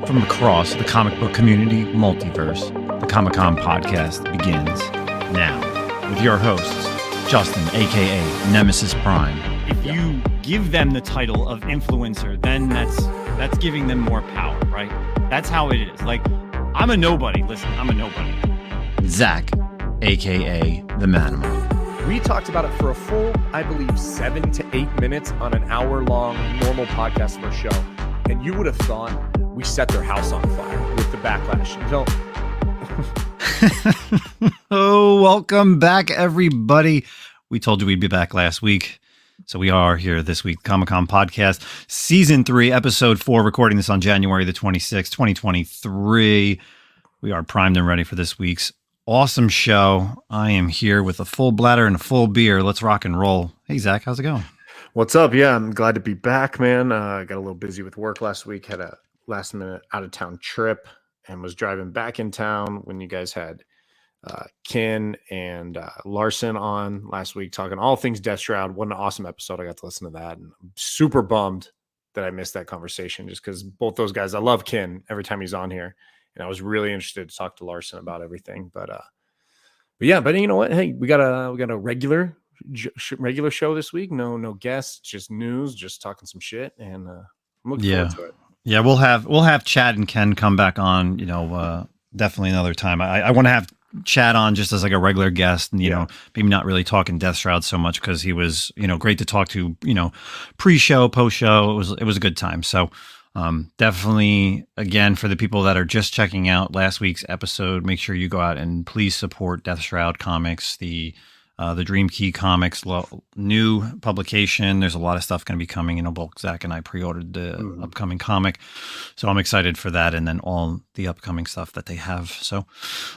From across the comic book community multiverse, the Comic-Con podcast begins now with your hosts, Justin, aka Nemesis Prime. If you give them the title of influencer, then that's giving them more power, right? That's how it is. Like, I'm a nobody. Listen, I'm a nobody. Zack, aka the Manimal. We talked about it for a full, I believe, 7 to 8 minutes on an hour-long normal podcast for a show. And you would have thought we set their house on fire with the backlash. Oh, welcome back, everybody. We told you we'd be back last week. So we are here this week, Comic-Con Podcast, Season 3, Episode 4, recording this on January the 26th, 2023. We are primed and ready for this week's awesome show. I am here with a full bladder and a full beer. Let's rock and roll. Hey, Zach, how's it going? What's up? Yeah, I'm glad to be back, man. I got a little busy with work last week, had a last-minute out-of-town trip, and was driving back in town when you guys had Ken and Larson on last week talking all things Death Shroud. What an awesome episode. I got to listen to that, and I'm super bummed that I missed that conversation just because both those guys, I love Ken every time he's on here, and I was really interested to talk to Larson about everything. But you know what? Hey, we got a regular show this week. No guests, just news, just talking some shit, and I'm looking forward to it. Yeah, we'll have Chad and Ken come back on, definitely another time. I want to have Chad on just as like a regular guest, and maybe not really talking Death Shroud so much because he was, great to talk to, pre-show, post-show. It was a good time. So definitely, again, for the people that are just checking out last week's episode, make sure you go out and please support Death Shroud Comics, the Dream Key Comics new publication. There's a lot of stuff going to be coming. Both Zach and I pre-ordered the upcoming comic, so I'm excited for that, and then all the upcoming stuff that they have. So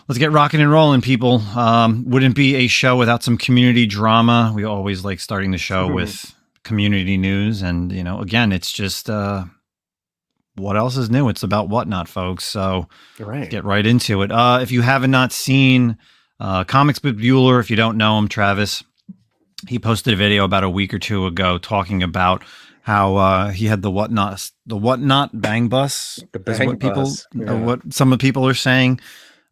let's get rocking and rolling, people. Wouldn't be a show without some community drama. We always like starting the show with community news, and again, it's just what else is new? It's about Whatnot, folks. So let's get right into it. If you have not seen Comics with Bueller, if you don't know him, Travis, he posted a video about a week or two ago talking about how he had the whatnot bang bus. The bang bus. What some of the people are saying.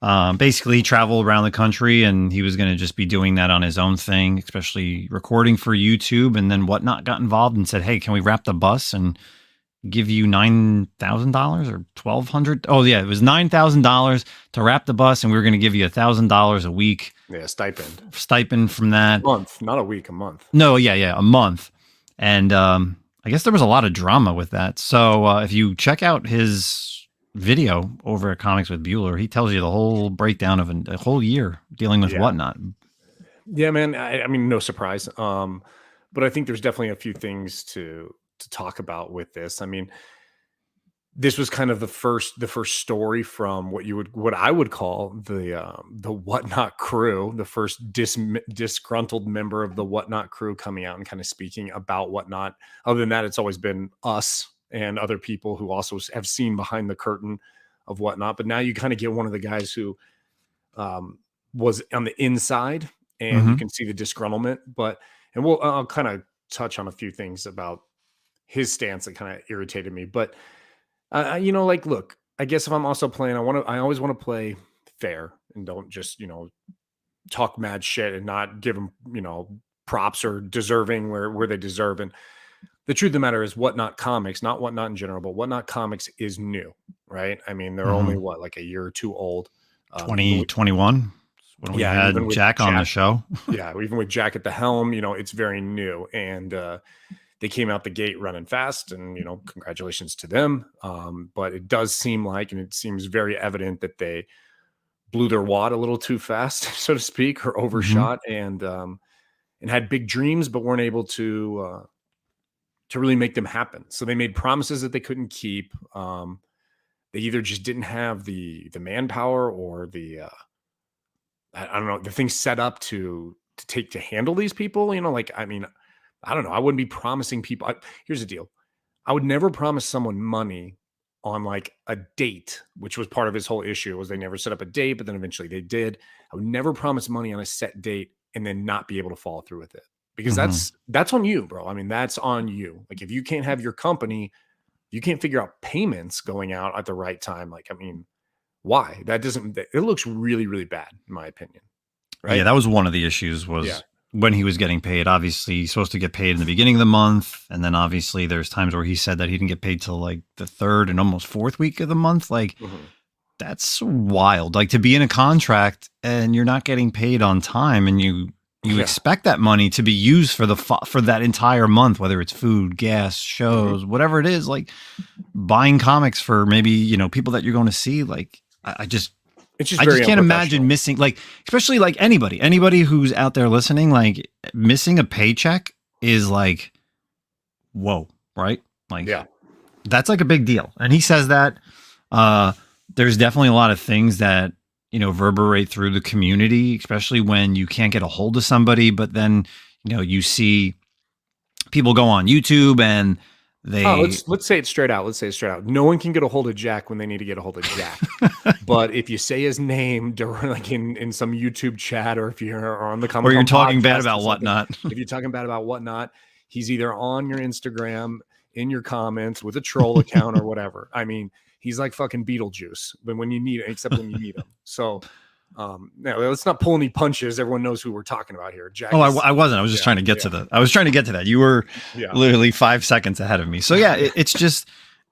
Basically, he traveled around the country, and he was going to just be doing that on his own thing, especially recording for YouTube. And then Whatnot got involved and said, "Hey, can we wrap the bus and give you $9,000 or $1,200? Oh yeah, it was $9,000 to wrap the bus, and we were going to give you $1,000 a week. Yeah, stipend from that month, not a week, a month. No, yeah, a month. And I guess there was a lot of drama with that. So if you check out his video over at Comics with Bueller, he tells you the whole breakdown of a whole year dealing with Whatnot. Yeah, man. I mean, no surprise. But I think there's definitely a few things to talk about with this. I mean, this was kind of the first story from what I would call the Whatnot crew, the first disgruntled member of the Whatnot crew coming out and kind of speaking about Whatnot. Other than that, it's always been us and other people who also have seen behind the curtain of Whatnot. But now you kind of get one of the guys who was on the inside, and you can see the disgruntlement. I'll kind of touch on a few things about his stance that kind of irritated me. But look, I guess if I'm also playing, I always want to play fair and don't just talk mad shit and not give them props or deserving where they deserve. And the truth of the matter is, Whatnot Comics, not Whatnot in general, but Whatnot Comics is new, right? I mean, they're only like a year or two old. 2021 when we had Jack on the show. Yeah, even with Jack at the helm, it's very new, and they came out the gate running fast, and congratulations to them. But it does seem like, and it seems very evident, that they blew their wad a little too fast, so to speak, or overshot, and had big dreams, but weren't able to really make them happen. So they made promises that they couldn't keep. They either just didn't have the manpower or the things set up to handle these people. I don't know. I wouldn't be promising people. Here's the deal. I would never promise someone money on like a date, which was part of his whole issue, was they never set up a date, but then eventually they did. I would never promise money on a set date and then not be able to follow through with it, because that's on you, bro. I mean, that's on you. Like, if you can't have your company, you can't figure out payments going out at the right time. Like, I mean, why? It looks really, really bad in my opinion. Right. Yeah, that was one of the issues was when he was getting paid. Obviously, he's supposed to get paid in the beginning of the month. And then obviously there's times where he said that he didn't get paid till like the third and almost fourth week of the month. Like, that's wild. Like, to be in a contract and you're not getting paid on time, and you expect that money to be used for that entire month, whether it's food, gas, shows, whatever it is, like buying comics for maybe, you know, people that you're going to see. Like, I just can't imagine missing, like, especially like anybody who's out there listening, like missing a paycheck is like, whoa, right? Like, that's like a big deal. And he says that, there's definitely a lot of things that, you know, reverberate through the community, especially when you can't get a hold of somebody, but then, you know, you see people go on YouTube and they let's say it straight out. No one can get a hold of Jack when they need to get a hold of Jack. But if you say his name during, like, in some YouTube chat, or if you're on the comment, or you're talking bad about Whatnot, if you're talking bad about Whatnot, he's either on your Instagram in your comments with a troll account or whatever. I mean, he's like fucking Beetlejuice, but when you need it, except when you need him. So, no, let's not pull any punches. Everyone knows who we're talking about here. Jack. I wasn't. I was just trying to get to that. I was trying to get to that. You were literally 5 seconds ahead of me. So yeah, it's just,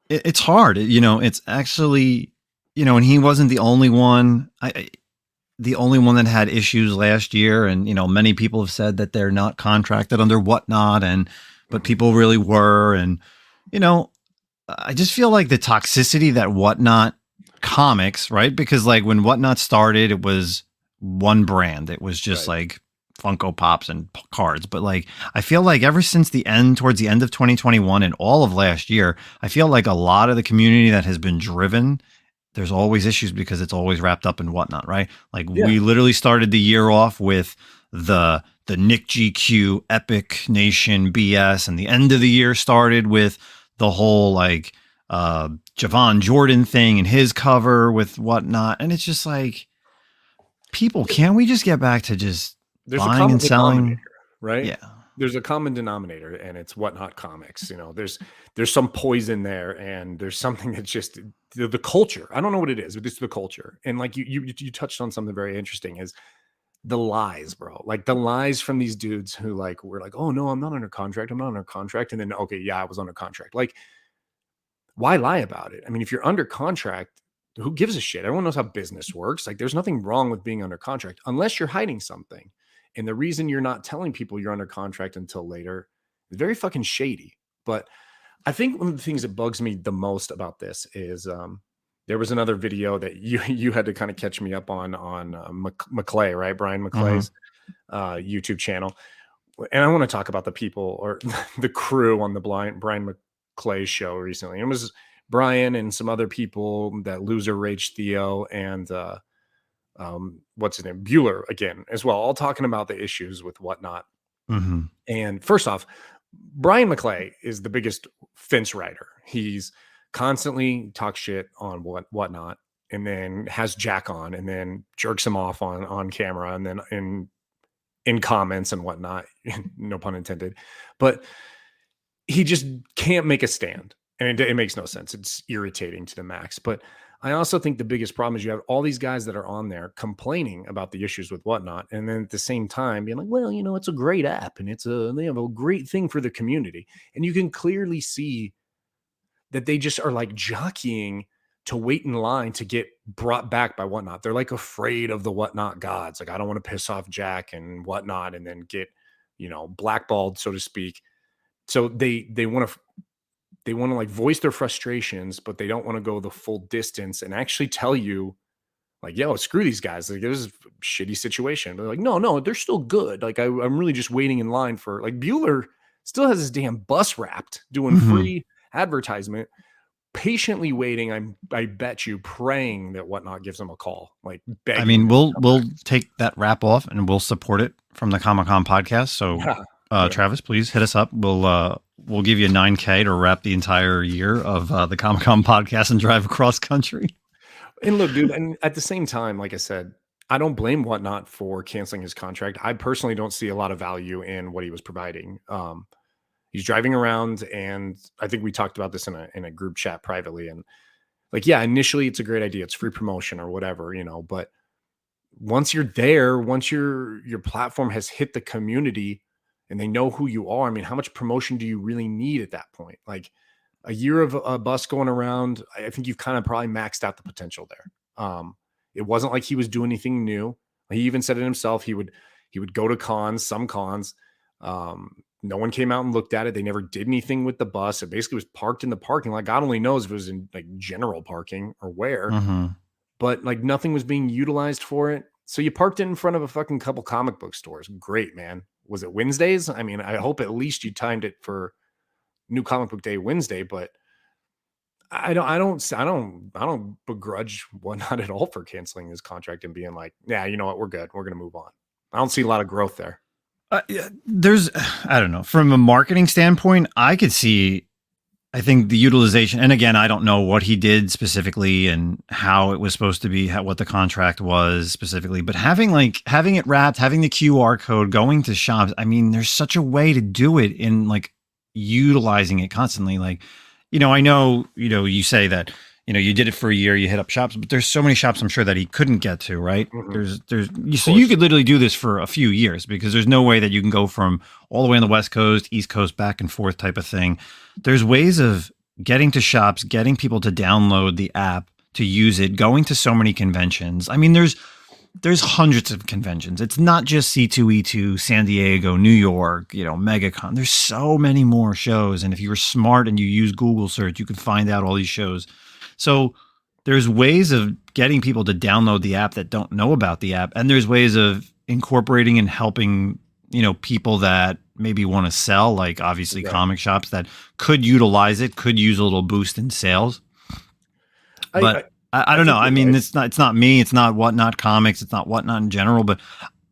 it's hard. You know, it's actually, you know, and he wasn't the only one. The only one that had issues last year. And, you know, many people have said that they're not contracted under Whatnot, but people really were. And, you know, I just feel like the toxicity that Whatnot Comics, right? Because like when Whatnot started, it was one brand. It was just like Funko Pops and cards. But like, I feel like ever since towards the end of 2021 and all of last year, I feel like a lot of the community that has been driven, there's always issues because it's always wrapped up in Whatnot, right? Like we literally started the year off with the Nick GQ Epic Nation BS, and the end of the year started with the whole like Javon Jordan thing and his cover with Whatnot. And it's just like, people, can't we just get back to just buying and selling? Right? Yeah. There's a common denominator, and it's Whatnot Comics. You know, there's some poison there, and there's something that's just the culture. I don't know what it is, but it's the culture. And like you touched on something very interesting, is the lies, bro. Like the lies from these dudes who like were like, oh no, I'm not under contract. And then, okay, yeah, I was under contract. Like, why lie about it? I mean, if you're under contract, who gives a shit? Everyone knows how business works. Like, there's nothing wrong with being under contract unless you're hiding something. And the reason you're not telling people you're under contract until later is very fucking shady. But I think one of the things that bugs me the most about this is there was another video that you had to kind of catch me up on McClay, right? Brian McClay's YouTube channel. And I want to talk about the people or the crew on the Brian McClay show recently. It was Brian and some other people, that loser Rage Theo and what's his name, Bueller again as well, all talking about the issues with Whatnot. And first off, Brian McClay is the biggest fence rider. He's constantly talks shit on Whatnot, and then has Jack on, and then jerks him off on camera, and then in comments and whatnot. No pun intended. But he just can't make a stand, and it makes no sense. It's irritating to the max. But I also think the biggest problem is you have all these guys that are on there complaining about the issues with Whatnot, and then at the same time being like, well, you know, it's a great app, and they have a great thing for the community. And you can clearly see that they just are like jockeying to wait in line to get brought back by Whatnot. They're like afraid of the Whatnot gods. Like, I don't want to piss off Jack and Whatnot and then get, you know, blackballed, so to speak. So they want to like voice their frustrations, but they don't want to go the full distance and actually tell you like, yo, screw these guys. Like, this is a shitty situation. They're like, no, they're still good. Like, I'm really just waiting in line for, like, Bueller still has his damn bus wrapped doing free advertisement, patiently waiting. I bet you, praying that Whatnot gives him a call. Like, begging. I mean, we'll take that wrap off and we'll support it from the Comic-Con podcast. So Travis, please hit us up. We'll give you a 9K to wrap the entire year of the Comic-Con podcast and drive across country. And look, dude, and at the same time, like I said, I don't blame Whatnot for canceling his contract. I personally don't see a lot of value in what he was providing. He's driving around, and I think we talked about this in a group chat privately. And like, yeah, initially it's a great idea. It's free promotion or whatever, but once you're there, once your platform has hit the community and they know who you are, I mean, how much promotion do you really need at that point? Like a year of a bus going around, I think you've kind of probably maxed out the potential there. It wasn't like he was doing anything new. He even said it himself. He would go to cons, some cons. No one came out and looked at it. They never did anything with the bus. It basically was parked in the parking lot. God only knows if it was in like general parking or where, but like nothing was being utilized for it. So you parked it in front of a fucking couple comic book stores. Great, man. Was it Wednesdays? I mean, I hope at least you timed it for New Comic Book Day Wednesday, but I don't begrudge Whatnot at all for canceling his contract and being like, yeah, you know what, we're good. We're going to move on. I don't see a lot of growth there. I don't know. From a marketing standpoint, I could see, I think the utilization, and again, I don't know what he did specifically and how it was supposed to be, what the contract was specifically, but having it wrapped, having the QR code, going to shops, I mean, there's such a way to do it in like utilizing it constantly. Like, I know, you say that, you did it for a year, you hit up shops, but there's so many shops I'm sure that he couldn't get to, right? So you could literally do this for a few years because there's no way that you can go from all the way on the West Coast, East Coast, back and forth type of thing. There's ways of getting to shops, getting people to download the app, to use it, going to so many conventions. I mean, there's hundreds of conventions. It's not just C2E2, San Diego, New York, MegaCon. There's so many more shows. And if you were smart and you use Google search, you can find out all these shows. So there's ways of getting people to download the app that don't know about the app. And there's ways of incorporating and helping, people that maybe want to sell, like obviously comic shops that could utilize it, could use a little boost in sales. But I don't know. I mean, it's not me. It's not Whatnot Comics. It's not Whatnot in general. But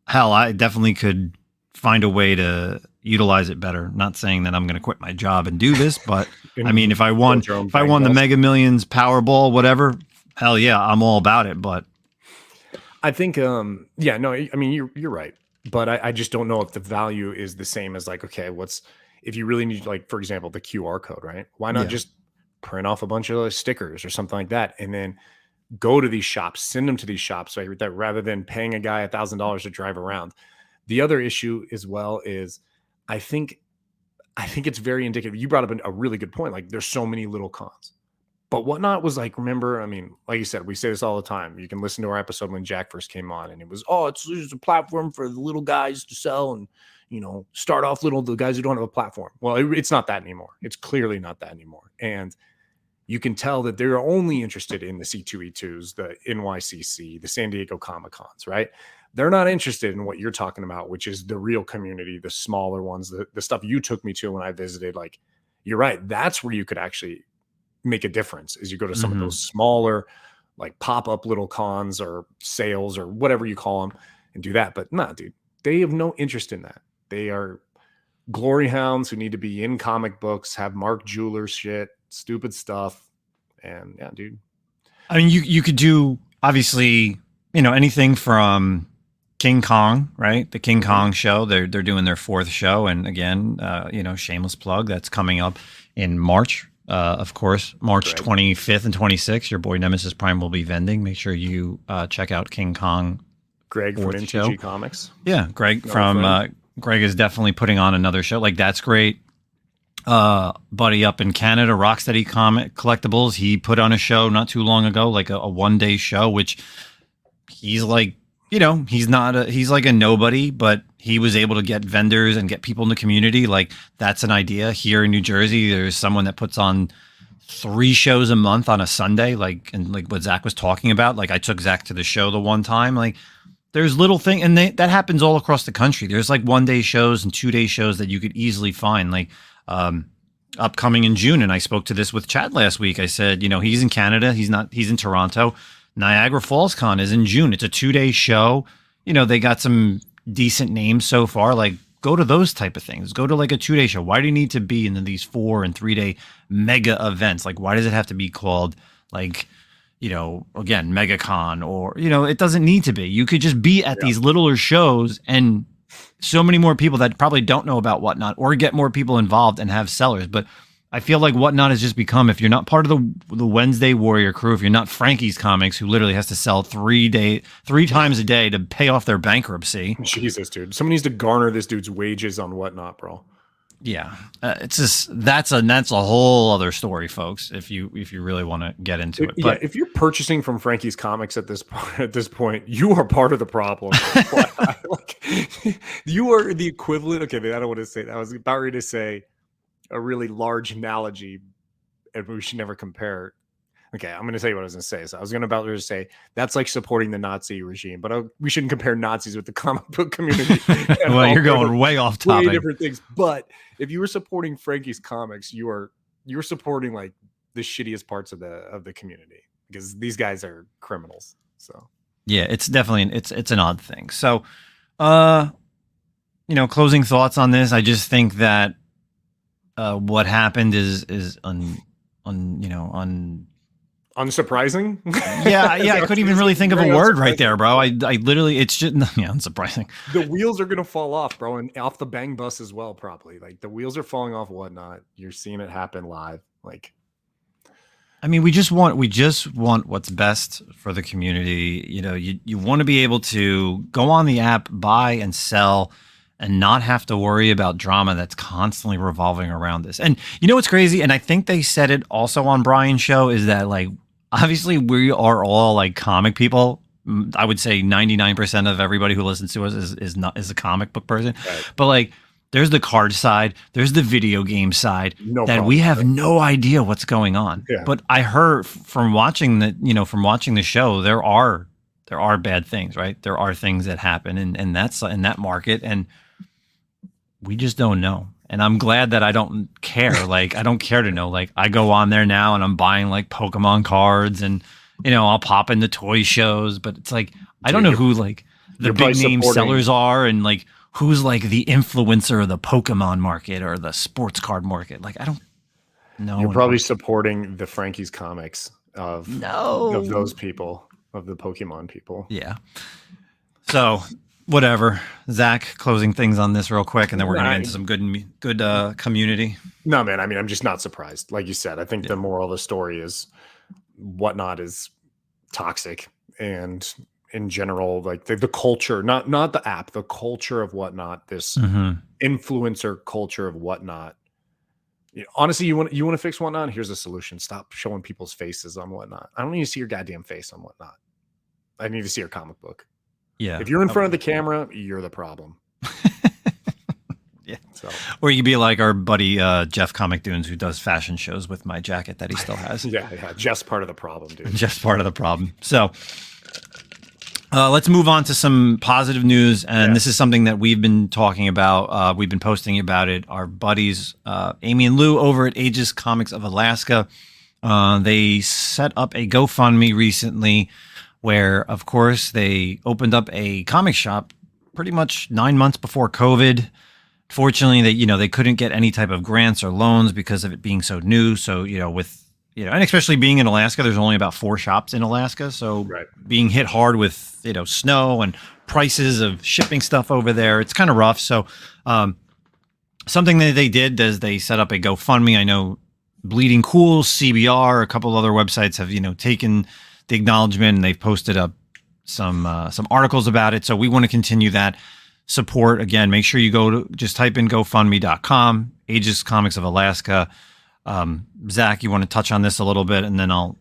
hell, I definitely could find a way to utilize it better. Not saying that I'm going to quit my job and do this, but I mean, if I won the Mega Millions, Powerball, whatever, hell yeah, I'm all about it. But I think, yeah, no, I mean, you're right, but I just don't know if the value is the same as like, okay, if you really need, like, for example, the QR code, right? Why not just print off a bunch of stickers or something like that, and then go to these shops, send them to these shops, right? That rather than paying a guy $1,000 to drive around. The other issue as well is, I think it's very indicative. You brought up a really good point. Like, there's so many little cons, but Whatnot was like, remember, I mean, like you said, we say this all the time. You can listen to our episode when Jack first came on, and it was, it's a platform for the little guys to sell and, start off little, the guys who don't have a platform. Well, it's not that anymore. It's clearly not that anymore. And you can tell that they're only interested in the C2E2s, the NYCC, the San Diego Comic Cons, right? They're not interested in what you're talking about, which is the real community, the smaller ones, the stuff you took me to when I visited. Like, you're right. That's where you could actually make a difference, is you go to some of those smaller, like pop-up little cons or sales or whatever you call them and do that. But nah, dude, they have no interest in that. They are glory hounds who need to be in comic books, have Mark Jeweler shit, stupid stuff. And yeah, dude. I mean, you could do, obviously, anything from King Kong, right? The King Kong show. They're doing their 4th show. And again, shameless plug, that's coming up in March. Of course, March 25th and 26th, your boy Nemesis Prime will be vending. Make sure you check out King Kong. Greg from NTG Comics. Yeah, Greg Greg is definitely putting on another show. Like, that's great. Buddy up in Canada, Rocksteady Comic Collectibles, he put on a show not too long ago, like a one-day show, which he's like, he's like a nobody, but he was able to get vendors and get people in the community. Like, that's an idea. Here in New Jersey, there's someone that puts on 3 shows a month on a Sunday, like what Zach was talking about. Like, I took Zach to the show the one time. Like, there's little thing, and that happens all across the country. There's like 1-day shows and 2-day shows that you could easily find. Like, upcoming in June, and I spoke to this with Chad last week. I said, he's in Canada, he's in Toronto. Niagara Falls Con is in June. It's a 2-day show. They got some decent names so far. Like, go to those type of things. Go to like a 2-day show. Why do you need to be in these 4 and 3-day mega events? Like, why does it have to be called like, again, MegaCon, or, it doesn't need to be. You could just be at these littler shows and so many more people that probably don't know about Whatnot, or get more people involved and have sellers. But I feel like Whatnot has just become, if you're not part of the Wednesday Warrior crew, if you're not Frankie's Comics, who literally has to sell 3 times a day to pay off their bankruptcy. Jesus, dude. Someone needs to garner this dude's wages on Whatnot, bro. Yeah, it's just that's a whole other story, folks. If you really want to get into it, but if you're purchasing from Frankie's Comics at this point, you are part of the problem. Like, you are the equivalent. Okay, I don't want to say that. I was about ready to say a really large analogy, and we should never compare. Okay, I'm going to tell you what I was going to say. So I was about to say that's like supporting the Nazi regime, but we shouldn't compare Nazis with the comic book community. Well, you're going way off topic. Way different things. But if you were supporting Frankie's Comics, you're supporting like the shittiest parts of the community, because these guys are criminals. So yeah, it's definitely it's an odd thing. So, closing thoughts on this. I just think that what happened is unsurprising. Yeah, I couldn't even really think of a word right there, bro. I literally, it's just unsurprising. The wheels are gonna fall off, bro, and off the Bang bus as well. Probably, like, the wheels are falling off. Whatnot, you're seeing it happen live. Like, I mean, we just want what's best for the community. You want to be able to go on the app, buy and sell, and not have to worry about drama that's constantly revolving around this. And you know what's crazy? And I think they said it also on Brian's show, is that, like, obviously we are all like comic people. I would say 99% of everybody who listens to us is a comic book person. Right. But like, there's the card side, there's the video game side we have no idea what's going on. Yeah. But I heard from watching the show, there are bad things, right? There are things that happen, and that's in that market, and we just don't know. And I'm glad that I don't care. Like, I don't care to know. Like, I go on there now and I'm buying like Pokemon cards, and I'll pop into toy shows, but it's like, I don't know who like the big name sellers are, and like who's like the influencer of the Pokemon market or the sports card market. Like, I don't know. You're probably supporting the Frankie's Comics of those people, of the Pokemon people. Yeah. So whatever. Zach, closing things on this real quick, and then we're going to get into some good community. No, man. I mean, I'm just not surprised. Like you said, I think the moral of the story is Whatnot is toxic, and in general, like the culture, not the app, the culture of Whatnot, this influencer culture of Whatnot. Honestly, you want to fix Whatnot? Here's a solution. Stop showing people's faces on Whatnot. I don't need to see your goddamn face on Whatnot. I need to see your comic book. Yeah. If you're in front of the camera, you're the problem. Yeah. So, or you could be like our buddy Jeff Comic Dunes, who does fashion shows with my jacket that he still has. Yeah. Just part of the problem, dude. Just part of the problem. So let's move on to some positive news. And this is something that we've been talking about. We've been posting about it. Our buddies, Amy and Lou over at Aegis Comics of Alaska, they set up a GoFundMe recently, where, of course, they opened up a comic shop pretty much 9 months before COVID. Fortunately, they couldn't get any type of grants or loans because of it being so new. So, and especially being in Alaska, there's only about 4 shops in Alaska. So being hit hard with, snow and prices of shipping stuff over there, it's kind of rough. So something that they did is they set up a GoFundMe. I know Bleeding Cool, CBR, a couple other websites have, taken the acknowledgement, and they've posted up some articles about it. So we want to continue that support. Again, make sure you just type in GoFundMe.com, Aegis Comics of Alaska. Zach, you want to touch on this a little bit, and then I'll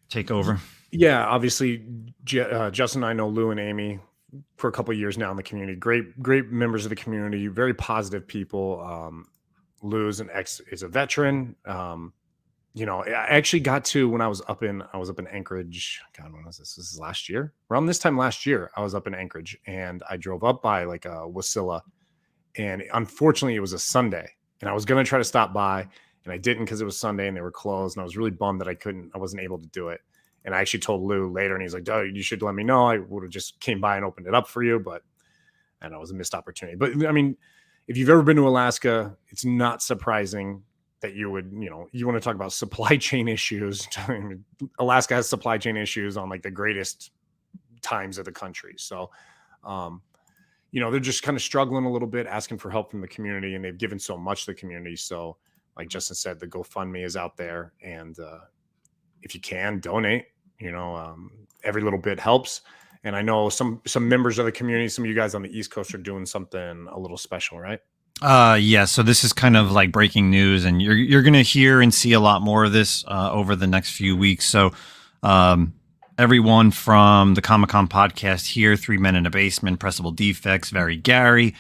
take over. Yeah, obviously, Justin and I know Lou and Amy for a couple of years now in the community. Great members of the community, very positive people. Lou's is a veteran. I actually got to, when I was up in Anchorage. God, when was this? This is last year. Around this time last year, I was up in Anchorage, and I drove up by like Wasilla, and unfortunately, it was a Sunday, and I was gonna try to stop by, and I didn't because it was Sunday and they were closed, and I was really bummed that I wasn't able to do it. And I actually told Lou later, and he's like, "Oh, you should let me know. I would have just came by and opened it up for you," but I know it was a missed opportunity. But I mean, if you've ever been to Alaska, it's not surprising that you would, you want to talk about supply chain issues. Alaska has supply chain issues on like the greatest times of the country. So, they're just kind of struggling a little bit, asking for help from the community, and they've given so much to the community. So, like Justin said, the GoFundMe is out there, and if you can donate, every little bit helps. And I know some members of the community, some of you guys on the East Coast are doing something a little special, right? Yeah, so this is kind of like breaking news, and you're going to hear and see a lot more of this over the next few weeks. So everyone from the Comic-Con podcast here, Three Men in a Basement, Pressable Defects, Very Gary,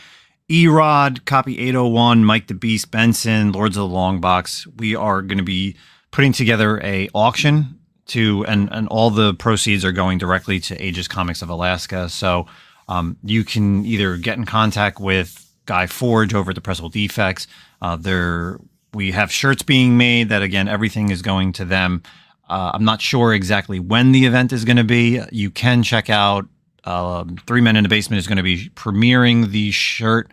Erod, Copy 801, Mike the Beast Benson, Lords of the Long Box, we are going to be putting together a auction and all the proceeds are going directly to Aegis Comics of Alaska. So you can either get in contact with Guy Forge over at the Pressable Defects. We have shirts being made that, again, everything is going to them. I'm not sure exactly when the event is going to be. You can check out Three Men in the Basement is going to be premiering the shirt.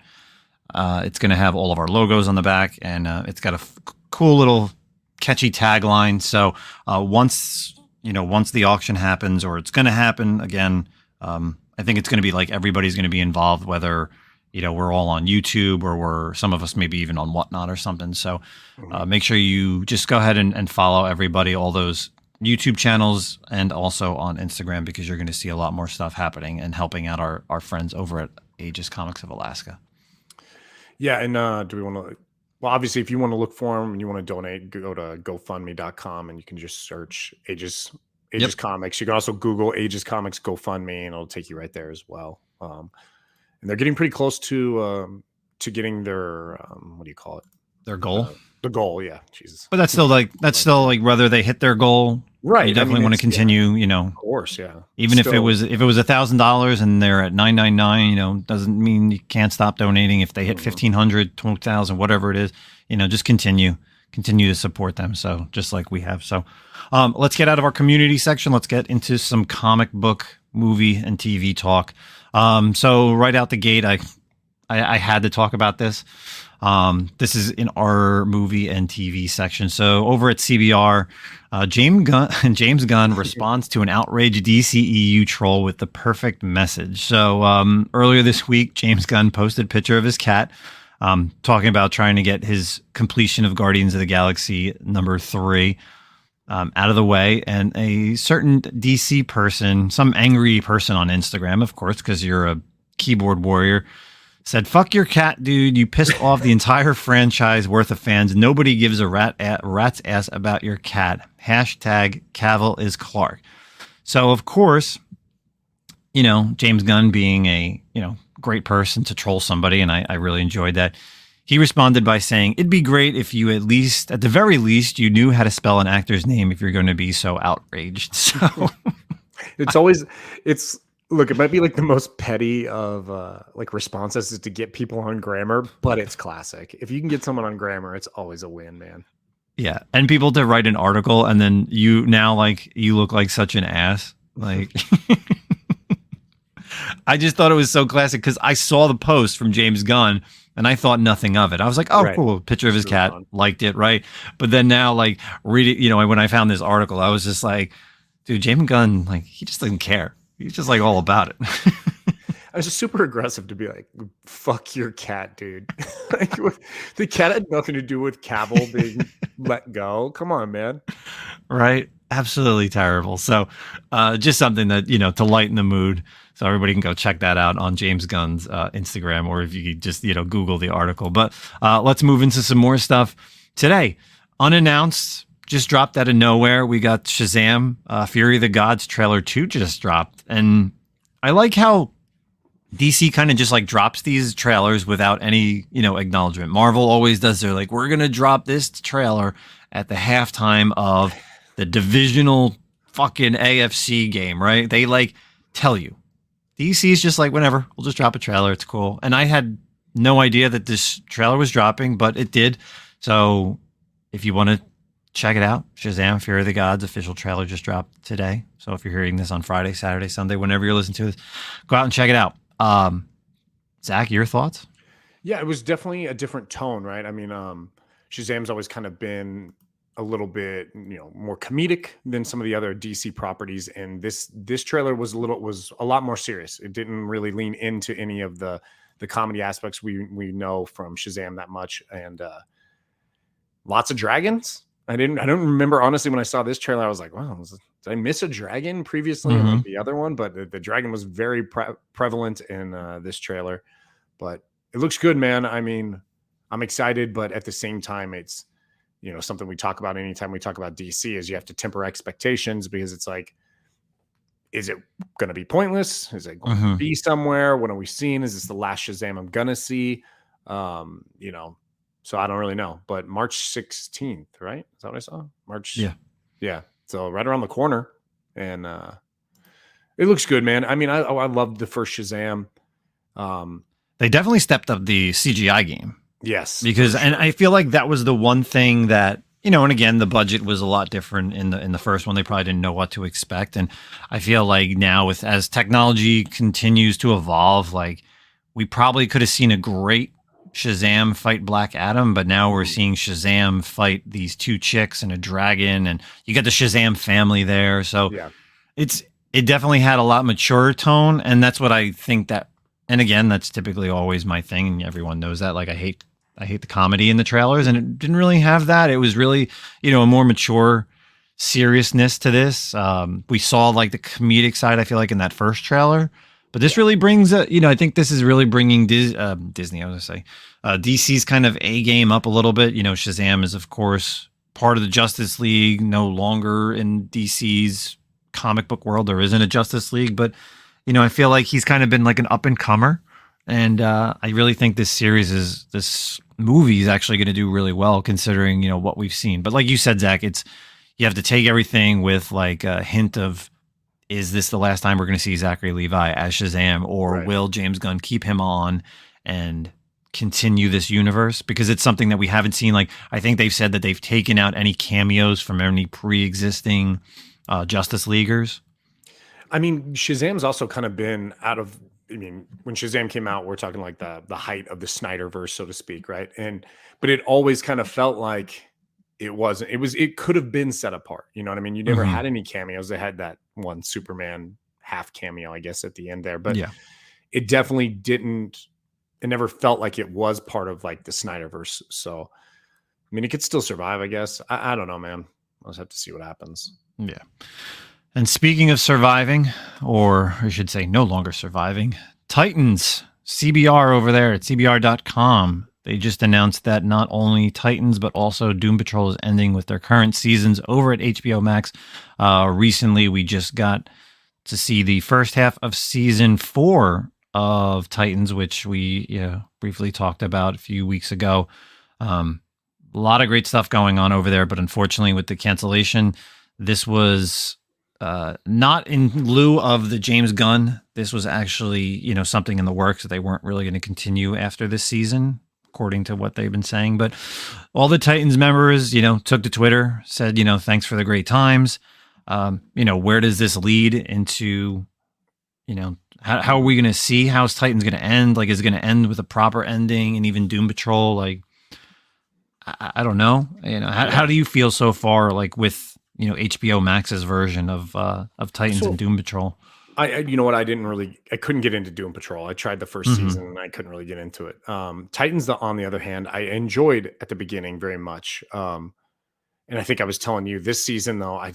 It's going to have all of our logos on the back, and it's got a cool little catchy tagline. So once the auction happens, or it's going to happen again, I think it's going to be like everybody's going to be involved, whether we're all on YouTube or some of us maybe even on Whatnot or something. So make sure you just go ahead and follow everybody, all those YouTube channels, and also on Instagram, because you're going to see a lot more stuff happening and helping out our friends over at Aegis Comics of Alaska. Yeah, and do we want to? Well, obviously, if you want to look for them and you want to donate, go to GoFundMe.com and you can just search Aegis Comics. You can also Google Aegis Comics GoFundMe, and it'll take you right there as well. And they're getting pretty close to getting their what do you call it? Their goal. The goal, yeah. Jesus. But that's still like whether they hit their goal, right? You definitely want to continue. Of course, yeah. Even if it was $1,000 and they're at $999, doesn't mean you can't stop donating. If they hit 1,500, 2,000, whatever it is, just continue to support them. So just like we have. So let's get out of our community section. Let's get into some comic book, movie, and TV talk. So right out the gate, I had to talk about this. This is in our movie and TV section. So over at CBR, James Gunn responds to an outraged DCEU troll with the perfect message. So earlier this week, James Gunn posted a picture of his cat, talking about trying to get his completion of Guardians of the Galaxy #3 out of the way. And a certain DC person, some angry person on Instagram, of course, because you're a keyboard warrior, said, "Fuck your cat, dude. You pissed off the entire franchise worth of fans. Nobody gives a rat's ass about your cat. Hashtag Cavill is Clark." So, of course, James Gunn being a, great person to troll somebody, and I really enjoyed that. He responded by saying, "It'd be great if you at the very least, you knew how to spell an actor's name if you're going to be so outraged." So look, it might be like the most petty of like responses is to get people on grammar, but it's classic. If you can get someone on grammar, it's always a win, man. Yeah. And people to write an article and then you look like such an ass. Like, I just thought it was so classic because I saw the post from James Gunn and I thought nothing of it. I was like, oh, right. Cool. Picture of his cat, liked it. Right. But then now, like, read it, when I found this article, I was just like, dude, James Gunn, like, he just doesn't care. He's just like all about it. I was just super aggressive to be like, fuck your cat, dude. Like, the cat had nothing to do with Cavill being let go. Come on, man. Right. Absolutely terrible. So just something that, to lighten the mood. So everybody can go check that out on James Gunn's Instagram, or if you just, Google the article. But let's move into some more stuff today. Unannounced. Just dropped out of nowhere. We got Shazam, Fury of the Gods trailer 2 just dropped. And I like how DC kind of just like drops these trailers without any, acknowledgement. Marvel always does. They're like, we're going to drop this trailer at the halftime of the divisional fucking AFC game, right? They like tell you. DC's just like, whenever, we'll just drop a trailer. It's cool. And I had no idea that this trailer was dropping, but it did. So if you want to check it out, Shazam Fury of the Gods official trailer just dropped today. So if you're hearing this on Friday, Saturday, Sunday, whenever you're listening to this, go out and check it out. Zach, your thoughts? Yeah, it was definitely a different tone, right? I mean, Shazam's always kind of been a little bit, more comedic than some of the other DC properties. And this trailer was a lot more serious. It didn't really lean into any of the comedy aspects we know from Shazam that much. And lots of dragons. I don't remember, honestly, when I saw this trailer, I was like, wow, did I miss a dragon previously in like the other one? But the dragon was very prevalent in this trailer. But it looks good, man. I mean, I'm excited, but at the same time, it's, something we talk about anytime we talk about DC is you have to temper expectations, because it's like, is it going to be pointless? Is it going to be somewhere? What are we seeing? Is this the last Shazam I'm going to see? So I don't really know, but March 16th, right? Is that what I saw? March. Yeah. Yeah. So right around the corner, and it looks good, man. I mean, I loved the first Shazam. They definitely stepped up the CGI game. Yes, because and I feel like that was the one thing that, and again, the budget was a lot different in the first one. They probably didn't know what to expect, and I feel like now, as technology continues to evolve, like we probably could have seen a great Shazam fight Black Adam, but now we're seeing Shazam fight these two chicks and a dragon, and you got the Shazam family there. So yeah, it definitely had a lot mature tone, and that's what I think that. And again, that's typically always my thing, and everyone knows that. Like I hate the comedy in the trailers, and it didn't really have that. It was really, a more mature seriousness to this. We saw like the comedic side, I feel like, in that first trailer, but this really brings I think this is really bringing Disney. I was gonna say DC's kind of A game up a little bit. Shazam is of course part of the Justice League, no longer in DC's comic book world. There isn't a Justice League, but I feel like he's kind of been like an up and comer, and I really think this movie is actually going to do really well, considering what we've seen. But like you said, Zach, you have to take everything with like a hint of, is this the last time we're going to see Zachary Levi as Shazam, or will James Gunn keep him on and continue this universe? Because it's something that we haven't seen. Like I think they've said that they've taken out any cameos from any pre-existing Justice Leaguers. I mean, Shazam's also kind of been out of. I mean, when Shazam came out, we're talking like the height of the Snyderverse, so to speak, right? But it always kind of felt like it wasn't. It could have been set apart. You know what I mean? You never had any cameos. They had that one Superman half cameo, I guess, at the end there, but it definitely didn't. It never felt like it was part of like the Snyderverse. So, I mean, it could still survive, I guess. I don't know, man. I'll just have to see what happens. Yeah. And speaking of surviving, or I should say no longer surviving, Titans, CBR over there at CBR.com, they just announced that not only Titans, but also Doom Patrol is ending with their current seasons over at HBO Max. Recently, we just got to see the first half of season 4 of Titans, which we briefly talked about a few weeks ago. A lot of great stuff going on over there, but unfortunately with the cancellation, this was not in lieu of the James Gunn. This was actually, something in the works that they weren't really going to continue after this season, according to what they've been saying. But all the Titans members, took to Twitter, said, thanks for the great times. Where does this lead into, how are we going to see how's Titans going to end? Like, is it going to end with a proper ending? And even Doom Patrol, like, I don't know. How do you feel so far, like with, HBO Max's version of Titans and Doom Patrol? I couldn't get into Doom Patrol. I tried the first season and I couldn't really get into it. Titans, on the other hand, I enjoyed at the beginning very much. And I think I was telling you this season, though, I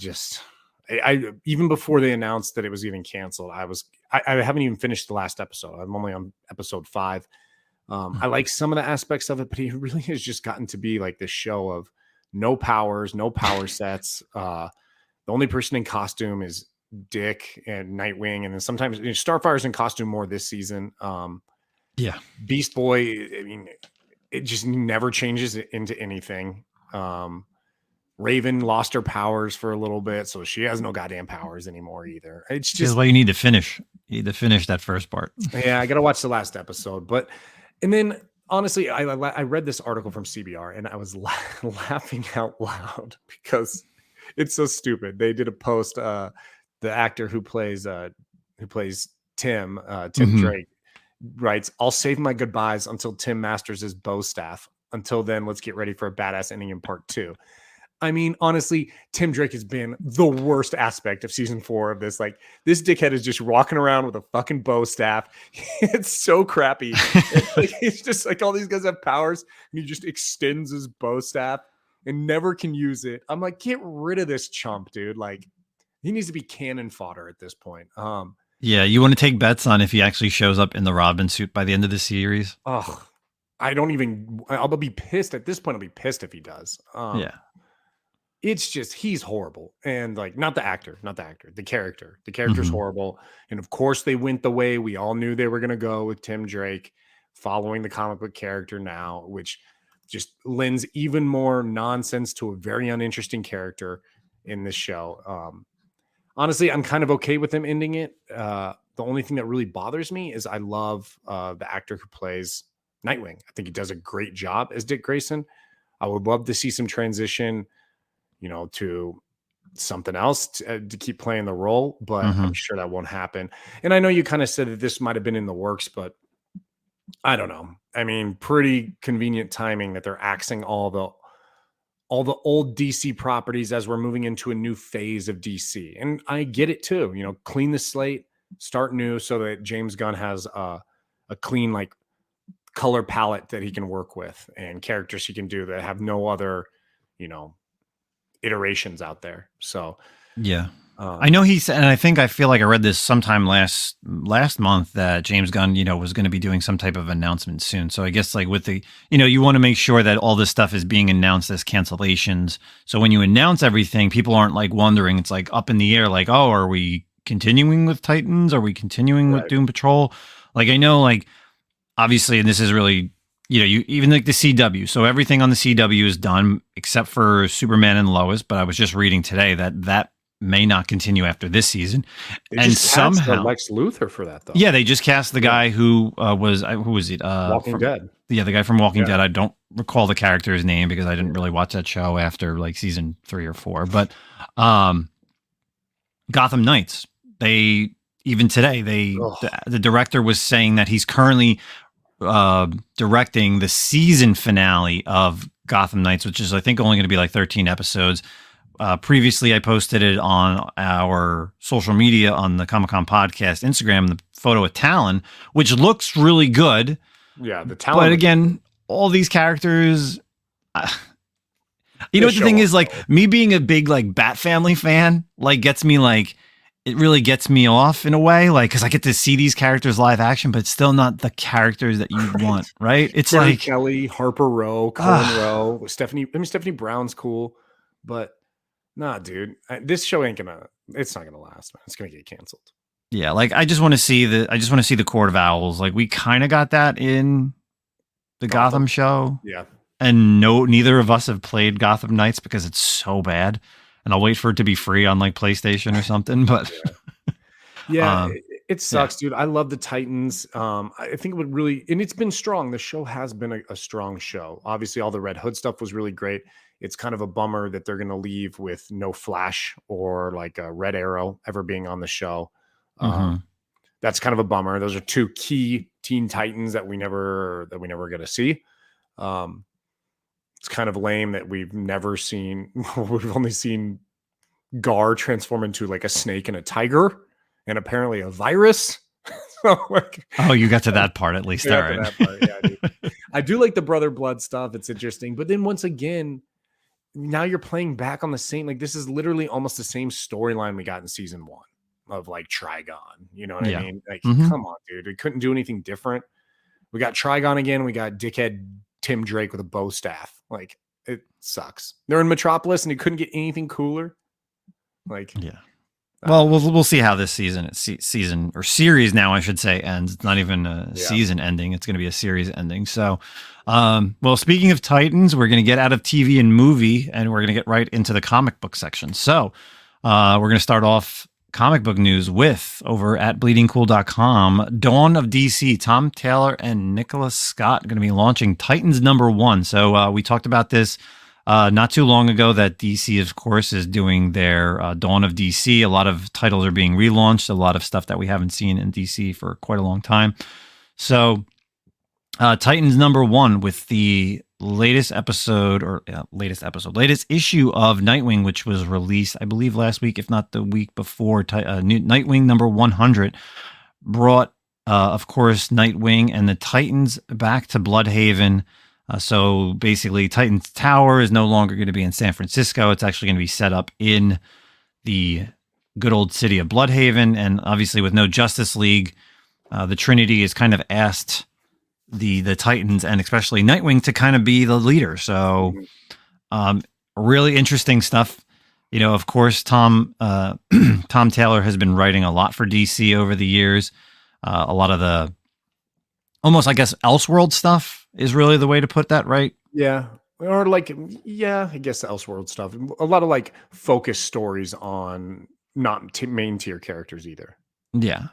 even before they announced that it was getting canceled, I haven't even finished the last episode. I'm only on episode 5. I like some of the aspects of it, but it really has just gotten to be like this show of no powers, no power sets. The only person in costume is Dick and Nightwing, and then sometimes Starfire's in costume more this season. Beast Boy, I mean, it just never changes into anything. Raven lost her powers for a little bit, so she has no goddamn powers anymore either. It's just what you need to finish. You need to finish that first part. Yeah, I got to watch the last episode, and then honestly, I read this article from CBR and I was laughing out loud because it's so stupid. They did a post. The actor who plays Tim Drake writes, "I'll save my goodbyes until Tim masters his bow staff. Until then, let's get ready for a badass ending in part 2." I mean, honestly, Tim Drake has been the worst aspect of season 4 of this. Like, this dickhead is just walking around with a fucking bow staff. It's so crappy. It's just like all these guys have powers, and he just extends his bow staff and never can use it. I'm like, get rid of this chump, dude. Like, he needs to be cannon fodder at this point. Yeah, you want to take bets on if he actually shows up in the Robin suit by the end of the series? Oh, I'll be pissed at this point. I'll be pissed if he does. Yeah. It's just, he's horrible. And like, not the actor, the character's horrible. And of course they went the way we all knew they were going to go with Tim Drake following the comic book character now, which just lends even more nonsense to a very uninteresting character in this show. Honestly, I'm kind of okay with them ending it. The only thing that really bothers me is I love the actor who plays Nightwing. I think he does a great job as Dick Grayson. I would love to see some transition, to something else to keep playing the role, but I'm sure that won't happen. And I know you kind of said that this might have been in the works, but I don't know. I mean, pretty convenient timing that they're axing all the old DC properties as we're moving into a new phase of DC. And I get it too, clean the slate, start new so that James Gunn has a clean, like, color palette that he can work with and characters he can do that have no other, iterations out there. So yeah, I know he said, and I feel like I read this sometime last month that James Gunn, was going to be doing some type of announcement soon. So I guess like with the, you want to make sure that all this stuff is being announced as cancellations. So when you announce everything, people aren't like wondering. It's like up in the air, like, oh, are we continuing with Titans? Are we continuing with Doom Patrol? Like, I know, like, obviously, and this is really, you even like the CW. So everything on the CW is done except for Superman and Lois. But I was just reading today that may not continue after this season. They just somehow Lex Luthor for that, though. Yeah, they just cast the guy who was it? Walking Dead. Yeah, the guy from Walking Dead. I don't recall the character's name because I didn't really watch that show after like season 3 or 4. But Gotham Knights. Even today, the director was saying that he's currently directing the season finale of Gotham Knights, which is I think only going to be like 13 episodes. Previously, I posted it on our social media on the Comic-Con podcast Instagram, the photo of Talon, which looks really good. Yeah, the Talon. But again, all these characters. You know what the thing is, like, me being a big like Bat Family fan, like gets me like. It really gets me off in a way, like, because I get to see these characters live action, but it's still not the characters that you want, right? It's Terry like Kelly, Harper Row, Colin Rowe, Stephanie. I mean, Stephanie Brown's cool, but nah, dude, this show ain't gonna. It's not gonna last, man. It's gonna get canceled. Yeah, like I just want to see the Court of Owls. Like we kind of got that in the Gotham show. Yeah, and neither of us have played Gotham Knights because it's so bad. And I'll wait for it to be free on like PlayStation or something. But it sucks, dude. I love the Titans. I think it would really, and it's been strong. The show has been a strong show. Obviously, all the Red Hood stuff was really great. It's kind of a bummer that they're going to leave with no Flash or like a Red Arrow ever being on the show. That's kind of a bummer. Those are two key Teen Titans that we never get to see. It's kind of lame that we've never seen. We've only seen Gar transform into like a snake and a tiger, and apparently a virus. So, like, you got to that part at least. All right. That part, yeah, dude. I do like the Brother Blood stuff. It's interesting, but then once again, now you're playing back on the same. Like this is literally almost the same storyline we got in season 1 of like Trigon. You know what I mean? Like, come on, dude. We couldn't do anything different. We got Trigon again. We got dickhead Tim Drake with a bow staff. Like, it sucks. They're in Metropolis and you couldn't get anything cooler. Like, yeah. Well, we'll see how this season or series now I should say ends. It's not even a season ending. It's going to be a series ending. So, well, speaking of Titans, we're going to get out of TV and movie and we're going to get right into the comic book section. So, we're going to start off comic book news with over at bleedingcool.com. Dawn of DC, Tom Taylor and Nicholas Scott are going to be launching Titans #1. So we talked about this not too long ago that DC, of course, is doing their Dawn of DC. A lot of titles are being relaunched, a lot of stuff that we haven't seen in DC for quite a long time. So Titans #1 with the latest episode latest issue of Nightwing, which was released, I believe, last week, if not the week before. Nightwing number 100 brought, of course, Nightwing and the Titans back to Bloodhaven. So basically, Titans Tower is no longer going to be in San Francisco. It's actually going to be set up in the good old city of Bloodhaven. And obviously, with no Justice League, the Trinity has kind of asked the Titans and especially Nightwing to kind of be the leader. So really interesting stuff. You know, of course, Tom Taylor has been writing a lot for DC over the years. A lot of the almost, I guess, Elseworld stuff is really the way to put that, right? Yeah. Or like, yeah, I guess the Elseworld stuff. A lot of like focus stories on not main tier characters either. Yeah.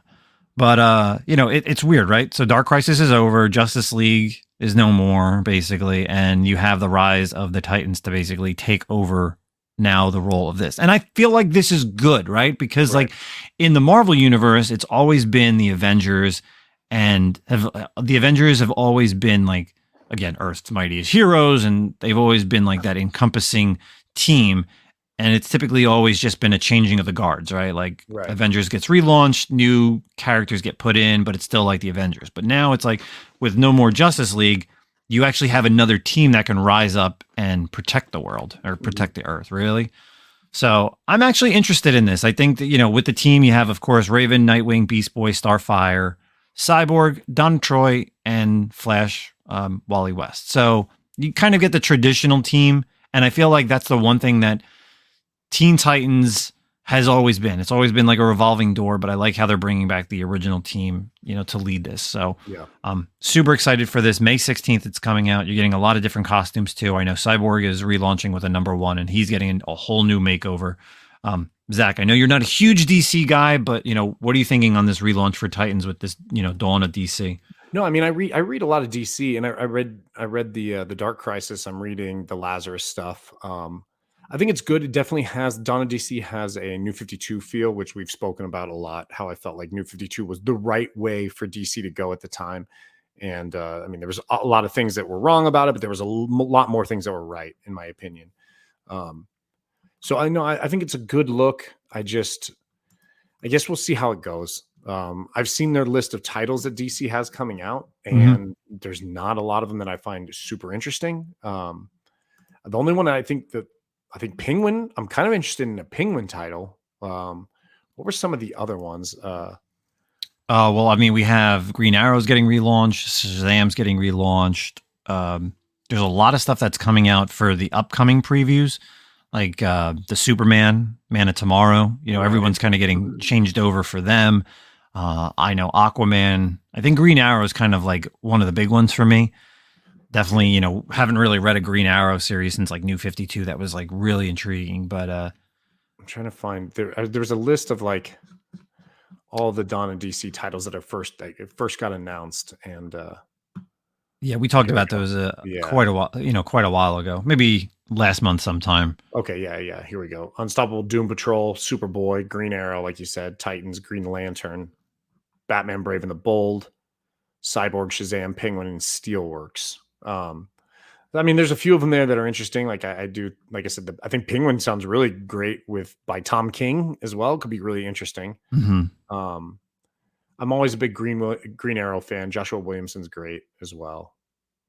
But, you know, it's weird, right? So Dark Crisis is over. Justice League is no more, basically. And you have the rise of the Titans to basically take over now the role of this. And I feel like this is good, right? Because like in the Marvel universe, it's always been the Avengers, and the Avengers have always been like, again, Earth's mightiest heroes, and they've always been like that encompassing team. And it's typically always just been a changing of the guards, right? Like Avengers gets relaunched, new characters get put in, but it's still like the Avengers. But now it's like with no more Justice League, you actually have another team that can rise up and protect the world or protect the Earth, really. So I'm actually interested in this. I think that, you know, with the team, you have, of course, Raven, Nightwing, Beast Boy, Starfire, Cyborg, Don Troy, and Flash, Wally West. So you kind of get the traditional team. And I feel like that's the one thing that Teen Titans has always been. It's always been like a revolving door, but I like how they're bringing back the original team, you know, to lead this. So I'm super excited for this. May 16th, it's coming out. You're getting a lot of different costumes too. I know Cyborg is relaunching with a #1 and he's getting a whole new makeover. Zach, I know you're not a huge DC guy, but you know, what are you thinking on this relaunch for Titans with this, you know, dawn of DC? No, I mean, I read a lot of DC, and I read the Dark Crisis. I'm reading the Lazarus stuff. I think it's good. It definitely has, Dawn of DC has a New 52 feel, which we've spoken about a lot, how I felt like New 52 was the right way for DC to go at the time. And I mean, there was a lot of things that were wrong about it, but there was a lot more things that were right, in my opinion. So I know, I think it's a good look. I guess we'll see how it goes. I've seen their list of titles that DC has coming out, and there's not a lot of them that I find super interesting. The only one I think Penguin, I'm kind of interested in a Penguin title. What were some of the other ones? Well, I mean, we have Green Arrow's getting relaunched, Shazam's getting relaunched. There's a lot of stuff that's coming out for the upcoming previews, like the Superman, Man of Tomorrow. You know, everyone's kind of getting changed over for them. I know Aquaman. I think Green Arrow is kind of like one of the big ones for me. Definitely, you know, haven't really read a Green Arrow series since like New 52. That was like really intriguing. But I'm trying to find there was a list of like all the Dawn and DC titles that are first got announced, and yeah, we talked about those quite a while ago, maybe last month sometime. Okay, yeah, here we go. Unstoppable, Doom Patrol, Superboy, Green Arrow, like you said, Titans, Green Lantern, Batman Brave and the Bold, Cyborg, Shazam, Penguin, and Steelworks. I mean, there's a few of them there that are interesting. Like I do, like I said, I think Penguin sounds really great by Tom King as well. Could be really interesting. I'm always a big Green Arrow fan. Joshua Williamson's great as well.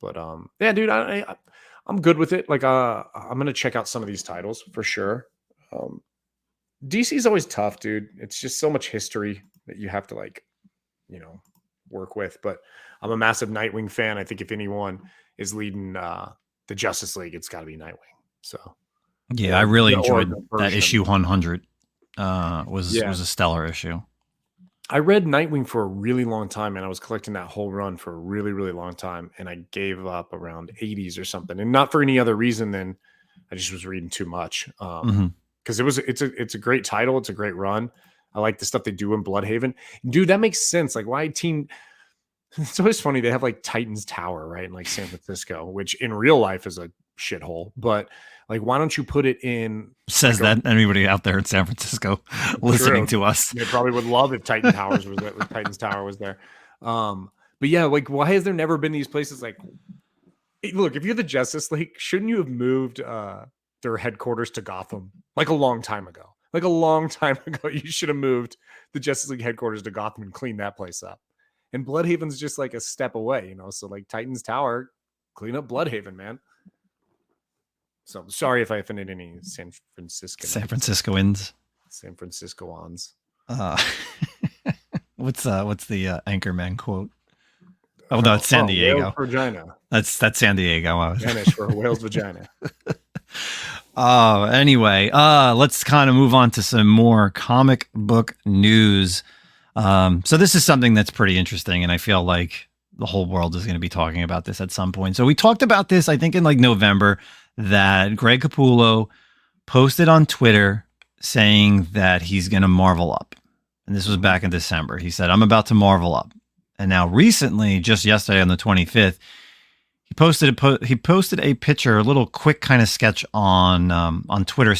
But yeah, dude, I'm good with it. Like I'm gonna check out some of these titles for sure. DC is always tough, dude. It's just so much history that you have to like, you know, work with. But I'm a massive Nightwing fan. I think if anyone is leading the Justice League, it's got to be Nightwing. So yeah, I really enjoyed that issue 100. Was a stellar issue. I read Nightwing for a really long time, and I was collecting that whole run for a really, really long time, and I gave up around 80s or something, and not for any other reason than I just was reading too much. Because it's a great title, it's a great run. I like the stuff they do in Bloodhaven, dude. That makes sense. Like why team. It's always funny. They have like Titans Tower, right? In like San Francisco, which in real life is a shithole. But like, why don't you put it in? Says like that anybody out there in San Francisco listening to us. They probably would love if Titans Tower was there. But yeah, like, why has there never been these places like Look, if you're the Justice League, shouldn't you have moved their headquarters to Gotham like a long time ago? Like a long time ago, you should have moved the Justice League headquarters to Gotham and cleaned that place up. And Bloodhaven's just like a step away, you know. So like Titan's Tower, clean up Bloodhaven, man. So sorry if I offended any San Franciscoans. San Franciscoans. What's the Anchorman quote? Oh no, it's San Diego. Vagina. That's San Diego. Spanish for a whale's vagina. Anyway, let's kind of move on to some more comic book news. So this is something that's pretty interesting, and I feel like the whole world is going to be talking about this at some point. So we talked about this, I think, in like November, that Greg Capullo posted on Twitter saying that he's going to Marvel up. And this was back in December. He said, I'm about to Marvel up. And now recently, just yesterday on the 25th, he posted a picture, a little quick kind of sketch on Twitter.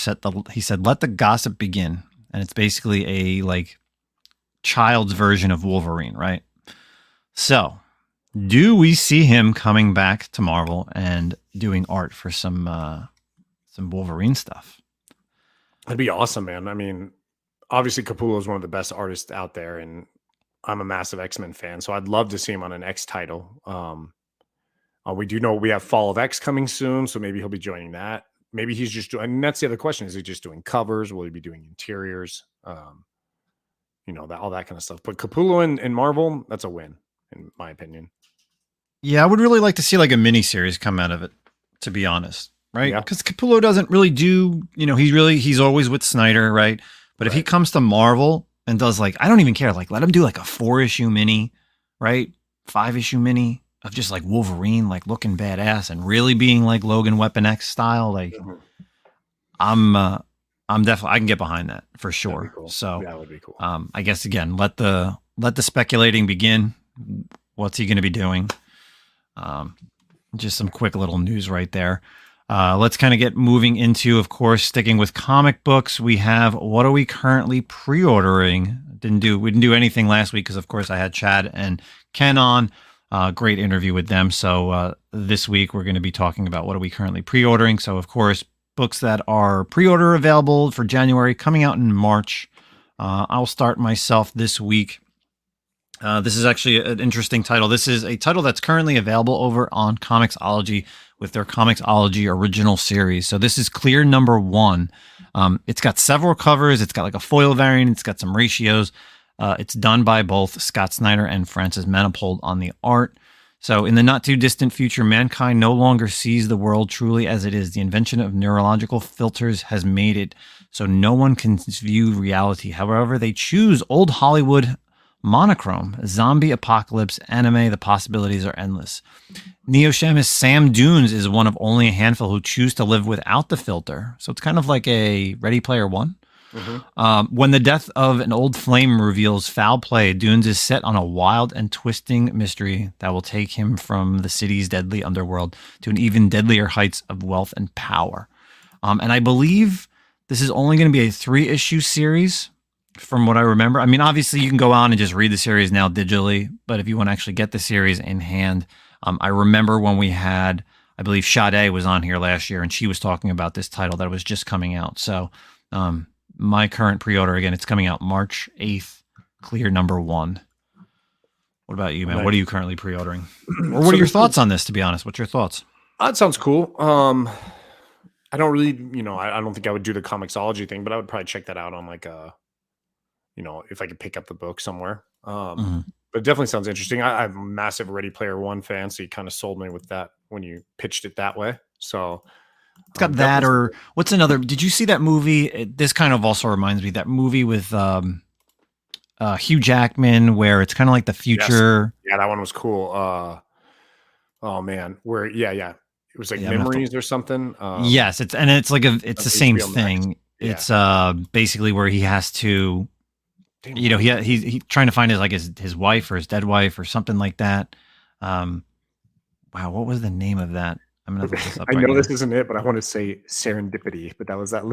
He said, "Let the gossip begin," and it's basically a like child's version of Wolverine, right? So, do we see him coming back to Marvel and doing art for some Wolverine stuff? That'd be awesome, man. I mean, obviously Capullo is one of the best artists out there, and I'm a massive X-Men fan, so I'd love to see him on an X title. We do know we have Fall of X coming soon, so maybe he'll be joining that. Maybe he's just doing, and that's the other question, is he just doing covers? Will he be doing interiors? You know, all that kind of stuff. But Capullo in Marvel, that's a win, in my opinion. Yeah, I would really like to see like a mini series come out of it, to be honest, right? Yeah. Because Capullo doesn't really do, you know, he's always with Snyder, right? But if he comes to Marvel and does like, I don't even care, like let him do like a 4-issue mini, right? 5-issue mini of just like Wolverine, like looking badass and really being like Logan Weapon X style. Like I'm definitely, I can get behind that for sure. Cool. So that would be cool. I guess again, let the speculating begin. What's he going to be doing? Just some quick little news right there. Let's kind of get moving into, of course, sticking with comic books. We have, what are we currently pre-ordering? We didn't do anything last week because, of course, I had Chad and Ken on. Great interview with them. So this week we're going to be talking about what are we currently pre-ordering. So, of course, books that are pre-order available for January, coming out in March. I'll start myself this week. This is actually an interesting title. This is a title that's currently available over on Comixology with their Comixology original series. So this is Clear number 1. It's got several covers. It's got like a foil variant. It's got some ratios. It's done by both Scott Snyder and Francis Manifold on the art. So in the not too distant future, mankind no longer sees the world truly as it is. The invention of neurological filters has made it so no one can view reality. However, they choose old Hollywood monochrome, zombie apocalypse, anime, the possibilities are endless. Neo-Shamus Sam Dunes is one of only a handful who choose to live without the filter. So it's kind of like a Ready Player One. When the death of an old flame reveals foul play, Dunes is set on a wild and twisting mystery that will take him from the city's deadly underworld to an even deadlier heights of wealth and power. And I believe this is only going to be a 3-issue series from what I remember. I mean, obviously you can go on and just read the series now digitally, but if you want to actually get the series in hand, I remember when we had, I believe Sade was on here last year and she was talking about this title that was just coming out. So, my current pre-order, again, it's coming out March 8th, Clear number 1. What about you, man? Nice. What are you currently pre-ordering? Or what are your thoughts on this, to be honest? What's your thoughts? That sounds cool. I don't really, I don't think I would do the Comixology thing, but I would probably check that out on like if I could pick up the book somewhere. But it definitely sounds interesting. I'm a massive Ready Player One fan, so you kind of sold me with that when you pitched it that way. So it's got that, or what's another? Did you see that movie? This kind of also reminds me that movie with Hugh Jackman, where it's kind of like the future. Yes. Yeah, that one was cool. Oh man, where it was like memories or something. Yes, it's the same thing. Yeah. It's basically where he has to, he's trying to find his wife or his dead wife or something like that. Wow, what was the name of that? I'm gonna look this up. I know this isn't it, but I want to say Serendipity. But that was that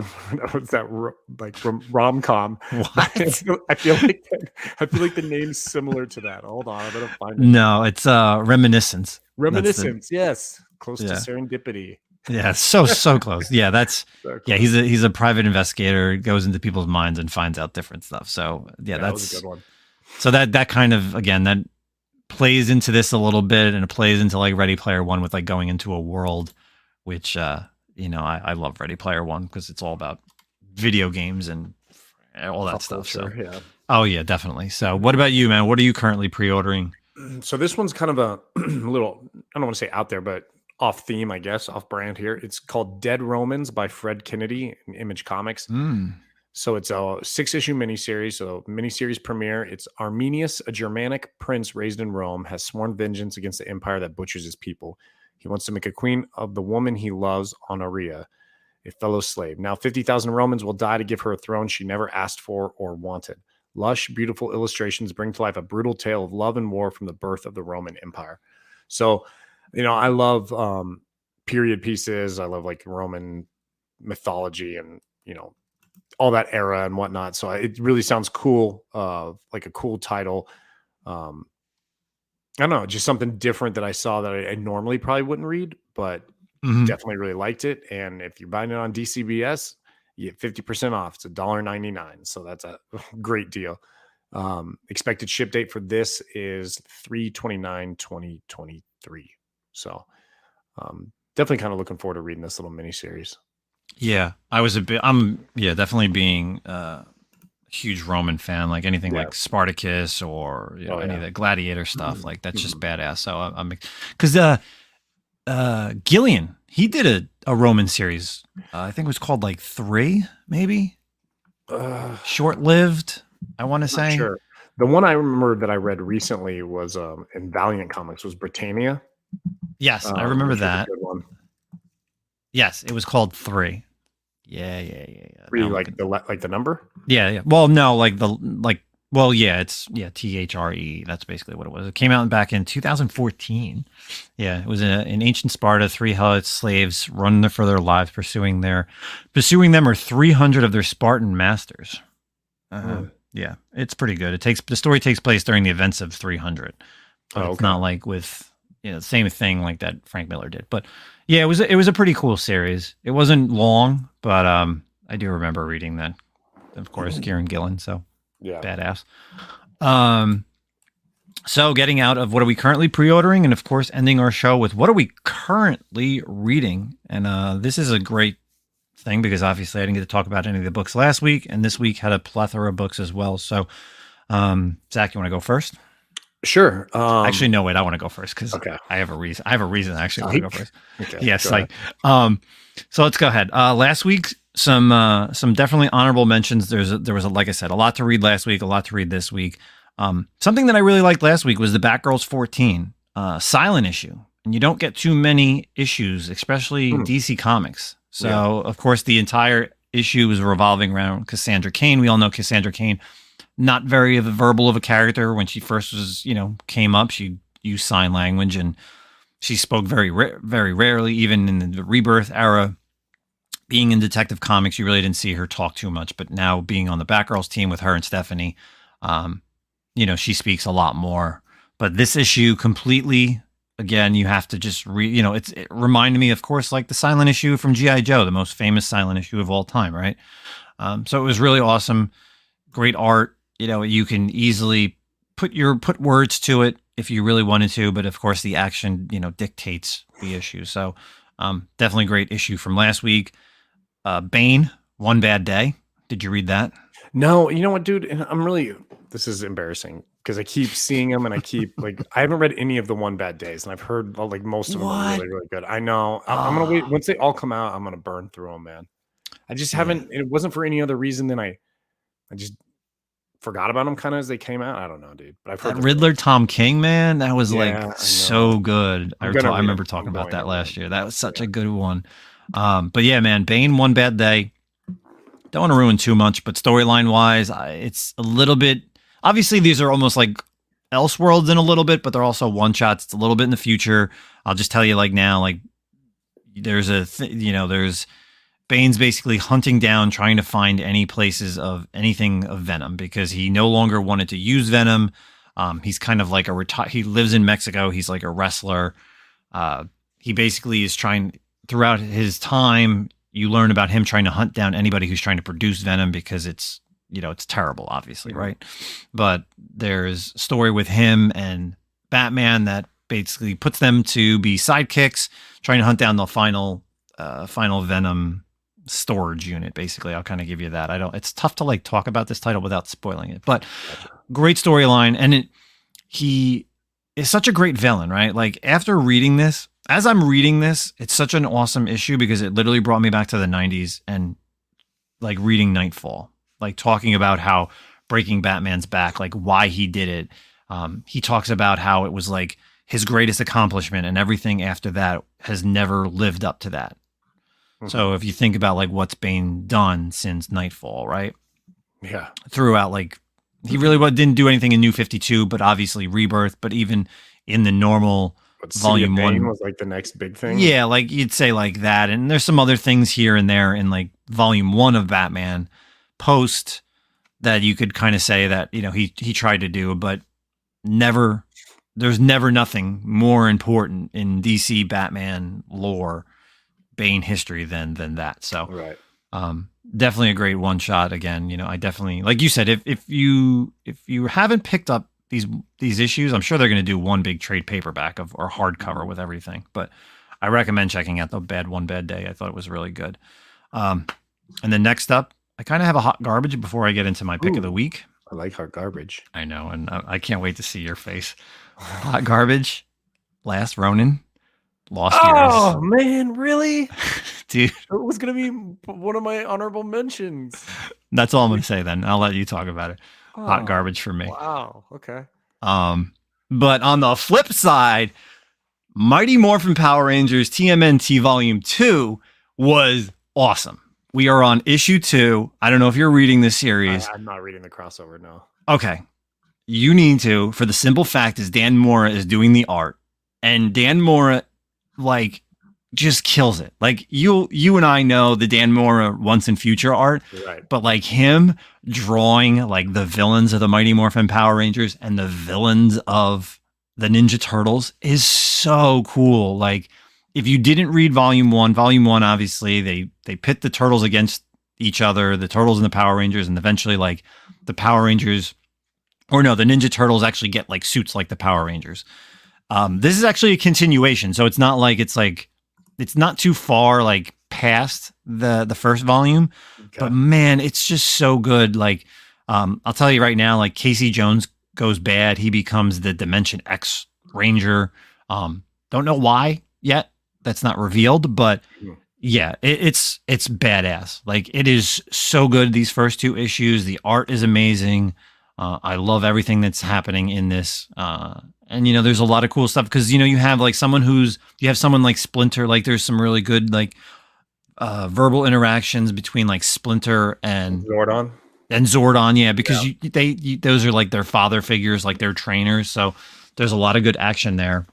like from rom-com. I feel like the name's similar to that. Hold on, I better find it. No, it's Reminiscence. Reminiscence, yes. close to Yeah. serendipity. Yeah, so close. Yeah, that's So yeah. close. He's a private investigator, goes into people's minds and finds out different stuff. So yeah, That was a that's good one. so that kind of again that plays into this a little bit, and it plays into like Ready Player One with like going into a world, which I love Ready Player One because it's all about video games and all that Pop stuff. culture, So yeah. oh yeah, definitely. So what about you, man? What are you currently pre-ordering? So this one's kind of a little, I don't want to say out there, but off theme, I guess, off brand here. It's called Dead Romans by Fred Kennedy in Image Comics. Mm. So it's a 6-issue miniseries. So miniseries premiere. It's Arminius, a Germanic prince raised in Rome, has sworn vengeance against the empire that butchers his people. He wants to make a queen of the woman he loves, Honoria, a fellow slave. Now 50,000 Romans will die to give her a throne she never asked for or wanted. Lush, beautiful illustrations bring to life a brutal tale of love and war from the birth of the Roman Empire. So, I love period pieces. I love like Roman mythology and, all that era and whatnot. So it really sounds cool. Like a cool title. I don't know, just something different that I saw that I normally probably wouldn't read, but Mhm. definitely really liked it. And if you're buying it on DCBS, you get 50% off. It's $1.99. So that's a great deal. Expected ship date for this is 3/29/2023. So definitely kind of looking forward to reading this little mini series. Yeah, I'm definitely being a huge Roman fan. Like anything Yeah. like Spartacus or Oh, any yeah. of the gladiator stuff. Like that's just Mhm. badass. So I'm because Gillian, he did a Roman series. I think it was called like 3, maybe short lived. I want to Not say. sure. The one I remember that I read recently was in Valiant Comics was Britannia. Yes, I remember Which was a that. good one. Yes, it was called 3. Yeah. Three, Now I'm like looking- like the number. Yeah. Well, no, well, yeah, it's THRE. That's basically what it was. It came out back in 2014. Yeah, it was in ancient Sparta. 3 Helot slaves run for their lives, pursuing them are 300 of their Spartan masters. Yeah, it's pretty good. The story takes place during the events of 300, but it's not like with same thing like that Frank Miller did. But yeah, it was a pretty cool series. It wasn't long, but I do remember reading that. Of course, Kieran Gillen. So. Yeah. Badass. So getting out of what are we currently pre-ordering, and of course ending our show with what are we currently reading. And this is a great thing because obviously I didn't get to talk about any of the books last week, and this week had a plethora of books as well. So Zach, you want to go first? Sure. Actually, no, wait, I want to go first because Okay. I have a reason. I have a reason I actually want to go first. Okay, Yes, go like so let's go ahead. Last week, some definitely honorable mentions. There was like I said, a lot to read last week, a lot to read this week. Something that I really liked last week was the Batgirls 14 silent issue, and you don't get too many issues, especially DC Comics. So of course the entire issue was revolving around Cassandra Cain. We all know Cassandra Cain, not very verbal of a character. When she first was came up, she used sign language and she spoke very rarely, even in the Rebirth era. Being in Detective Comics, you really didn't see her talk too much, but now being on the Batgirls team with her and Stephanie, she speaks a lot more. But this issue completely, again, you have to just it reminded me, of course, like the silent issue from G.I. Joe, the most famous silent issue of all time, right? So it was really awesome. Great art. You can easily put words to it if you really wanted to, but of course the action, dictates the issue. So definitely great issue from last week. Bane, One Bad Day. Did you read that? No, you know what, dude? And this is embarrassing because I keep seeing them and I keep I haven't read any of the One Bad Days, and I've heard like most of them are really, really good. I know. I'm gonna wait. Once they all come out, I'm gonna burn through them, man. I just haven't. It wasn't for any other reason than I just forgot about them kind of as they came out. I don't know, dude. But I've heard that Riddler Tom King, man, that was I so good. I remember it. talking I'm about going that to last read it. year. That was such a good one. But yeah, man, Bane, One Bad Day. Don't want to ruin too much, but storyline wise, it's a little bit. Obviously, these are almost like Elseworlds in a little bit, but they're also one shots. It's a little bit in the future. I'll just tell you now, there's there's Bane's basically hunting down, trying to find any places of anything of Venom because he no longer wanted to use Venom. He's kind of like he lives in Mexico. He's like a wrestler. he basically is trying throughout his time. You learn about him trying to hunt down anybody who's trying to produce venom because it's it's terrible, obviously, right? But there's a story with him and Batman that basically puts them to be sidekicks, trying to hunt down the final venom storage unit. Basically, I'll kind of give you that. It's tough to like talk about this title without spoiling it, but great storyline, and he is such a great villain, right? Like after reading this, as I'm reading this, it's such an awesome issue because it literally brought me back to the 90s and like reading Nightfall, like talking about how breaking Batman's back, like why he did it. He talks about how it was like his greatest accomplishment and everything after that has never lived up to that. So if you think about like what's been done since Nightfall, right? Yeah. Throughout, like he really didn't do anything in New 52, but obviously Rebirth, but even in the normal Volume 1 was like the next big thing. Yeah, like you'd say like that. And there's some other things here and there in like Volume 1 of Batman post that you could kind of say that, he tried to do, but there's never nothing more important in DC Batman lore, Bane history than that. So right. Definitely a great one shot. Again, I definitely, like you said, if you haven't picked up these issues, I'm sure they're going to do one big trade paperback or hardcover with everything. But I recommend checking out the One Bad Day. I thought it was really good. And then next up, I kind of have a hot garbage before I get into my pick of the week. I like hot garbage. I know, and I can't wait to see your face. Hot garbage, Last Ronin, Lost Years. Oh man, really? Dude, it was gonna be one of my honorable mentions. That's all I'm gonna say then. I'll let you talk about it. Hot garbage for me. Wow. Okay. But on the flip side, Mighty Morphin Power Rangers TMNT Volume 2 was awesome. We are on issue 2. I don't know if you're reading this series. I'm not reading the crossover, no. Okay. You need to, for the simple fact is Dan Mora is doing the art. And Dan Mora, like, just kills it. Like, you and I know the Dan Mora Once and Future art. Right. But, like, him drawing, like, the villains of the Mighty Morphin Power Rangers and the villains of the Ninja Turtles is so cool. Like, if you didn't read Volume 1, obviously, they pit the Turtles against each other, the Turtles and the Power Rangers, and eventually, like, the Power Rangers, or no, the Ninja Turtles actually get, like, suits like the Power Rangers. This is actually a continuation, so it's not like it's not too far, like, past the first volume, but man, it's just so good. Like, I'll tell you right now, like, Casey Jones goes bad. He becomes the Dimension X Ranger. Don't know why yet. That's not revealed, but yeah, it's badass. Like, it is so good. These first 2 issues, the art is amazing. I love everything that's happening in this. And, there's a lot of cool stuff because, you have like someone like Splinter, like there's some really good, like, verbal interactions between like Splinter and Zordon. Yeah. Because those are like their father figures, like their trainers. So there's a lot of good action there.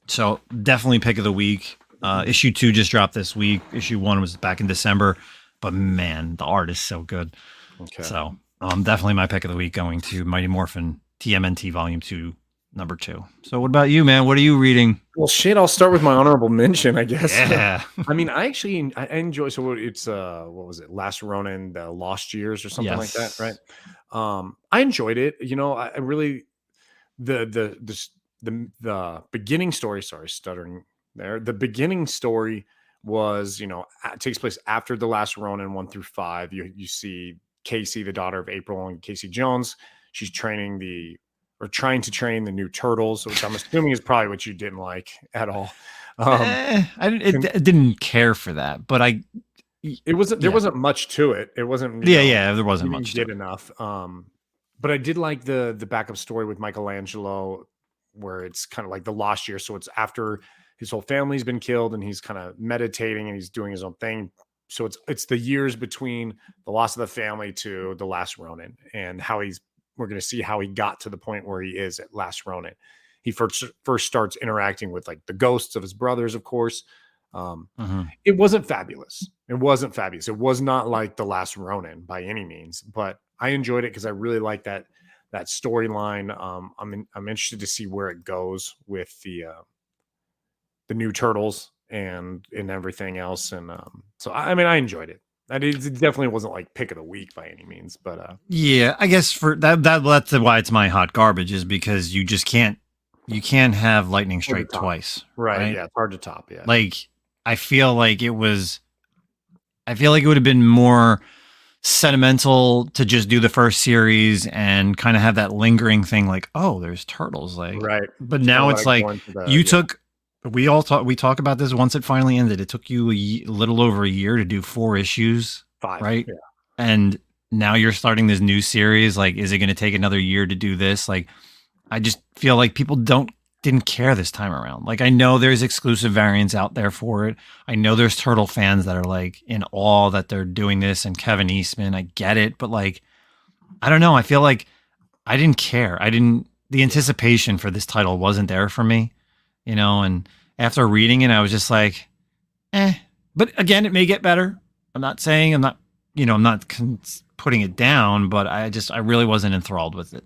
So definitely pick of the week. Issue 2 just dropped this week. Issue 1 was back in December, but man, the art is so good. Okay. So definitely my pick of the week going to Mighty Morphin TMNT Volume 2, number 2. So what about you, man? What are you reading? Well, shit, I'll start with my honorable mention, I guess. Yeah. I mean, I enjoy, so it's, what was it? Last Ronin, the Lost Years or something like that, right? I enjoyed it. I really, the beginning story, sorry, stuttering there. The beginning story was, it takes place after the Last Ronin 1 through 5. You see Casey, the daughter of April and Casey Jones. She's trying to train the new Turtles, which I'm assuming is probably what you didn't like at all. I didn't care for that, but there wasn't much to it. It wasn't. There wasn't much. Did enough. But I did like the backup story with Michelangelo, where it's kind of like the Lost Year. So it's after his whole family's been killed, and he's kind of meditating and he's doing his own thing. So it's the years between the loss of the family to the Last Ronin, and we're going to see how he got to the point where he is at Last Ronin. He first starts interacting with like the ghosts of his brothers, of course. It wasn't fabulous. It was not like the Last Ronin by any means, but I enjoyed it because I really like that storyline. I'm interested to see where it goes with the the new Turtles and everything else. And so I mean, I enjoyed it. It definitely wasn't like pick of the week by any means, but yeah, I guess for that's why it's my hot garbage, is because you just can't have lightning strike twice, right? Yeah, it's hard to top. Yeah, like I feel like it would have been more sentimental to just do the first series and kind of have that lingering thing, like, oh, there's Turtles, like, right. but now it's like we talk about this once it finally ended. It took you a little over a year to do 4 issues, 5, right? Yeah. And now you're starting this new series. Like, is it going to take another year to do this? Like, I just feel like people didn't care this time around. Like, I know there's exclusive variants out there for it. I know there's Turtle fans that are like in awe that they're doing this, and Kevin Eastman, I get it, but like, I don't know. I feel like I didn't care. The anticipation for this title wasn't there for me, and after reading it, I was just like, but again, it may get better. I'm not putting it down, but I really wasn't enthralled with it.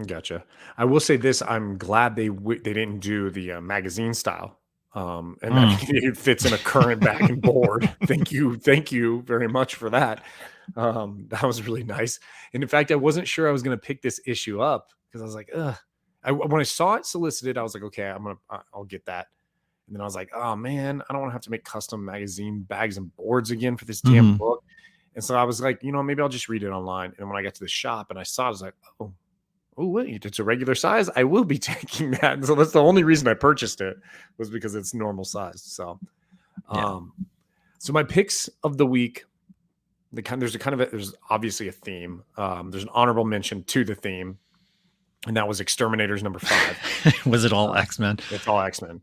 Gotcha. I will say this: I'm glad they didn't do the magazine style, and that it fits in a current back and board. Thank you very much for that. That was really nice. And in fact, I wasn't sure I was going to pick this issue up because I was like, ugh. When I saw it solicited, I was like, okay, I'll get that. And then I was like, oh man, I don't want to have to make custom magazine bags and boards again for this damn book. And so I was like, maybe I'll just read it online. And when I got to the shop and I saw it, I was like, oh wait, it's a regular size. I will be taking that. And so that's the only reason I purchased it, was because it's normal size. So, so my picks of the week, there's obviously a theme. There's an honorable mention to the theme, and that was Exterminators number 5. Was it all X-Men? It's all X-Men.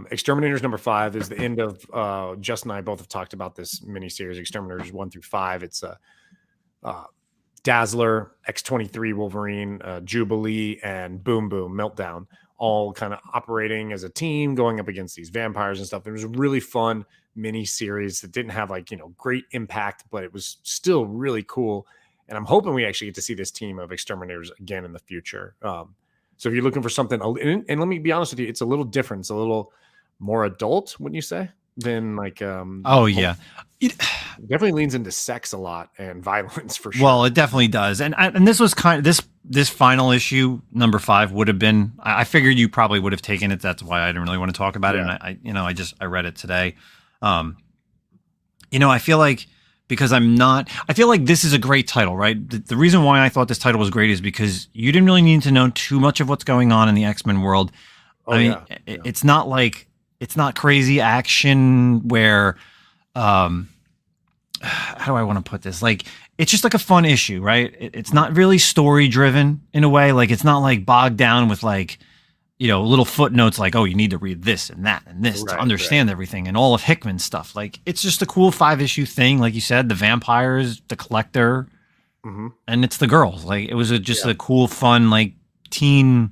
Exterminators number 5 is the end of, Justin and I both have talked about this miniseries, Exterminators 1 through 5. It's Dazzler, X-23 Wolverine, Jubilee, and Boom Boom Meltdown, all kind of operating as a team, going up against these vampires and stuff. It was a really fun mini series that didn't have great impact, but it was still really cool. And I'm hoping we actually get to see this team of Exterminators again in the future. So if you're looking for something, and let me be honest with you, it's a little different. It's a little more adult, wouldn't you say, than like, it definitely leans into sex a lot and violence for sure. Well, it definitely does. And this was this final issue, number 5, would have been, I figured you probably would have taken it. That's why I didn't really want to talk about it. And I read it today. I feel like, because I feel like this is a great title, right? The reason why I thought this title was great is because you didn't really need to know too much of what's going on in the X-Men world. It's not crazy action where, how do I want to put this? Like, it's just like a fun issue, right? It's not really story driven in a way. Like, it's not like bogged down with like, little footnotes like, oh, you need to read this and that and this to understand everything, and all of Hickman's stuff. Like, it's just a cool 5-issue thing. Like you said, the vampires, the collector, and it's the girls. Like, it was just a cool, fun, like, teen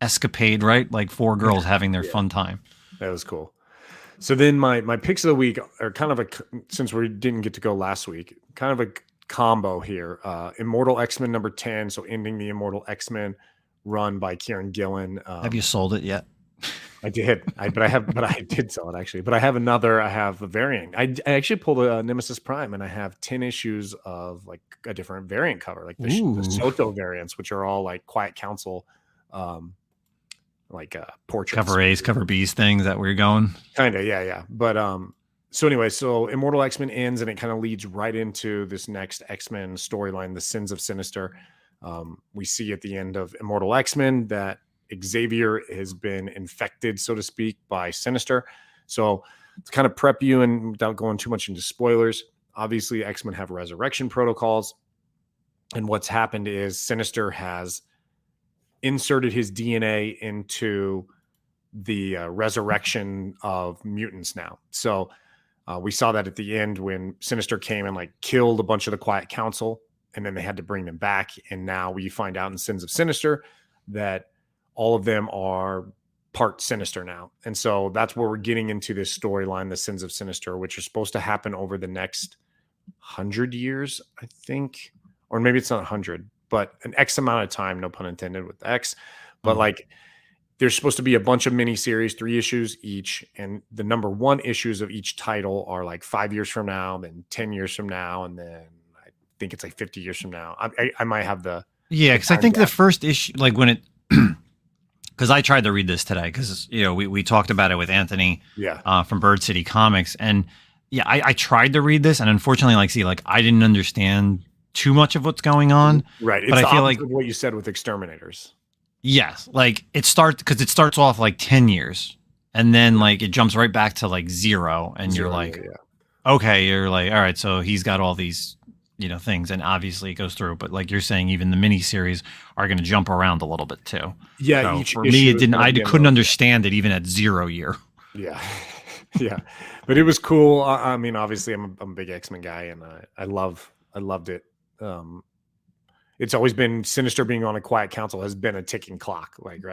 escapade, right? Like 4 girls having their fun time. That was cool. So then my picks of the week are kind of since we didn't get to go last week, kind of a combo here. Immortal X-Men number 10. So ending the Immortal X-Men run by Kieran Gillen. Have you sold it yet? I did. I did sell it actually. But I have a variant. I actually pulled a Nemesis Prime, and I have 10 issues of like a different variant cover, like the Soto variants, which are all like Quiet Council, portraits. Cover A's, cover B's things that we're going. Kind of, yeah. But so anyway, so Immortal X-Men ends, and it kind of leads right into this next X-Men storyline, the Sins of Sinister. We see at the end of Immortal X-Men that Xavier has been infected, so to speak, by Sinister. So to kind of prep you, and without going too much into spoilers, obviously X-Men have resurrection protocols. And what's happened is Sinister has inserted his DNA into the resurrection of mutants now. So we saw that at the end when Sinister came and like killed a bunch of the Quiet Council, and then they had to bring them back. And now we find out in Sins of Sinister that all of them are part Sinister now. And so that's where we're getting into this storyline, the Sins of Sinister, which are supposed to happen over the next 100 years, I think. Or maybe it's not 100, but an X amount of time, no pun intended with X. But like there's supposed to be a bunch of miniseries, 3 issues each, and the number 1 issues of each title are like 5 years from now, then 10 years from now, and then I think it's like 50 years from now. I might have the because I think the first issue, like when it, because I tried to read this today, because we talked about it with Anthony, from Bird City Comics, and I tried to read this, and unfortunately, I didn't understand too much of what's going on. Right, it's but I feel like what you said with Exterminators. Yes, like it starts off like 10 years, and then like it jumps right back to like 0, and you're like, okay, you're like, all right, so he's got all these things, and obviously it goes through, but like you're saying, even the miniseries are going to jump around a little bit too. So for me, I couldn't understand it even at 0 year. Yeah. Yeah, but it was cool. I mean, obviously I'm a big X-Men guy, and I loved it. It's always been Sinister being on a quiet council has been a ticking clock, like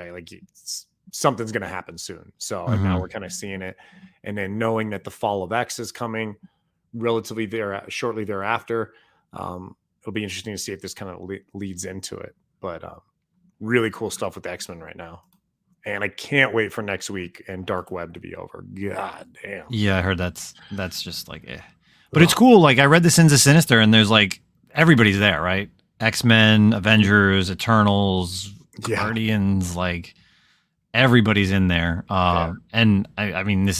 something's going to happen soon. So and now we're kind of seeing it, and then knowing that the Fall of X is coming relatively shortly thereafter. It'll be interesting to see if this kind of leads into it. But really cool stuff with X-Men right now, and I can't wait for next week and Dark Web to be over. God damn. Yeah, I heard that's just like, but it's cool. Like I read the Sins of Sinister, and there's like everybody's there, right? X-Men, Avengers, Eternals, Guardians, like everybody's in there. And I mean, you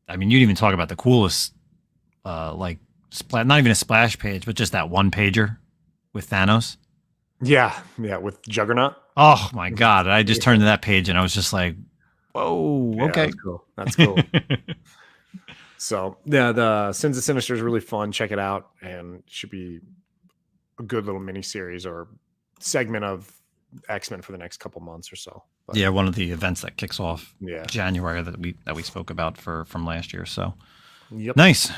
didn't even talk about the coolest, not even a splash page, but just that one pager with Thanos. Yeah, with Juggernaut. Oh my God. I just turned to that page and I was just like, whoa, okay. That's cool. So the Sins of Sinister is really fun. Check it out, and should be a good little mini series or segment of X-Men for the next couple months or so. But, one of the events that kicks off January that we spoke about from last year. So nice,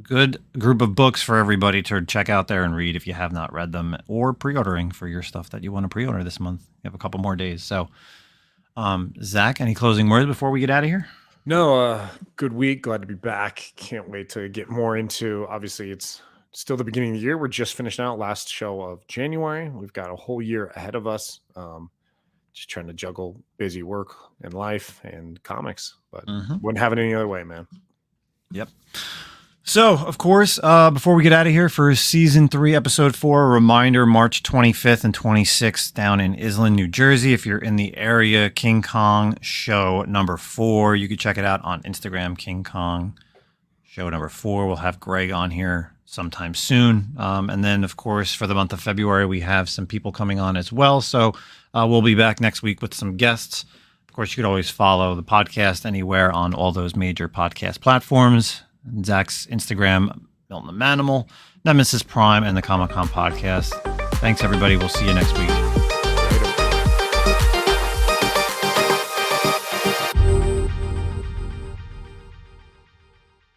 good group of books for everybody to check out there and read if you have not read them, or pre-ordering for your stuff that you want to pre-order this month. You have a couple more days. So Zach, any closing words before we get out of here? No, good week. Glad to be back. Can't wait to get more into, obviously it's still the beginning of the year. We're just finishing out last show of January. We've got a whole year ahead of us. Just trying to juggle busy work and life and comics, but wouldn't have it any other way, man. Yep. So, of course, before we get out of here for season 3, episode 4, a reminder, March 25th and 26th down in Island, New Jersey. If you're in the area, King Kong show number 4. You can check it out on Instagram, King Kong show number 4. We'll have Greg on here sometime soon. And then, of course, for the month of February, we have some people coming on as well. So we'll be back next week with some guests. Of course, you could always follow the podcast anywhere on all those major podcast platforms. Zach's Instagram, Milton the Manimal, Nemesis Prime, and the Comic Con podcast. Thanks, everybody. We'll see you next week.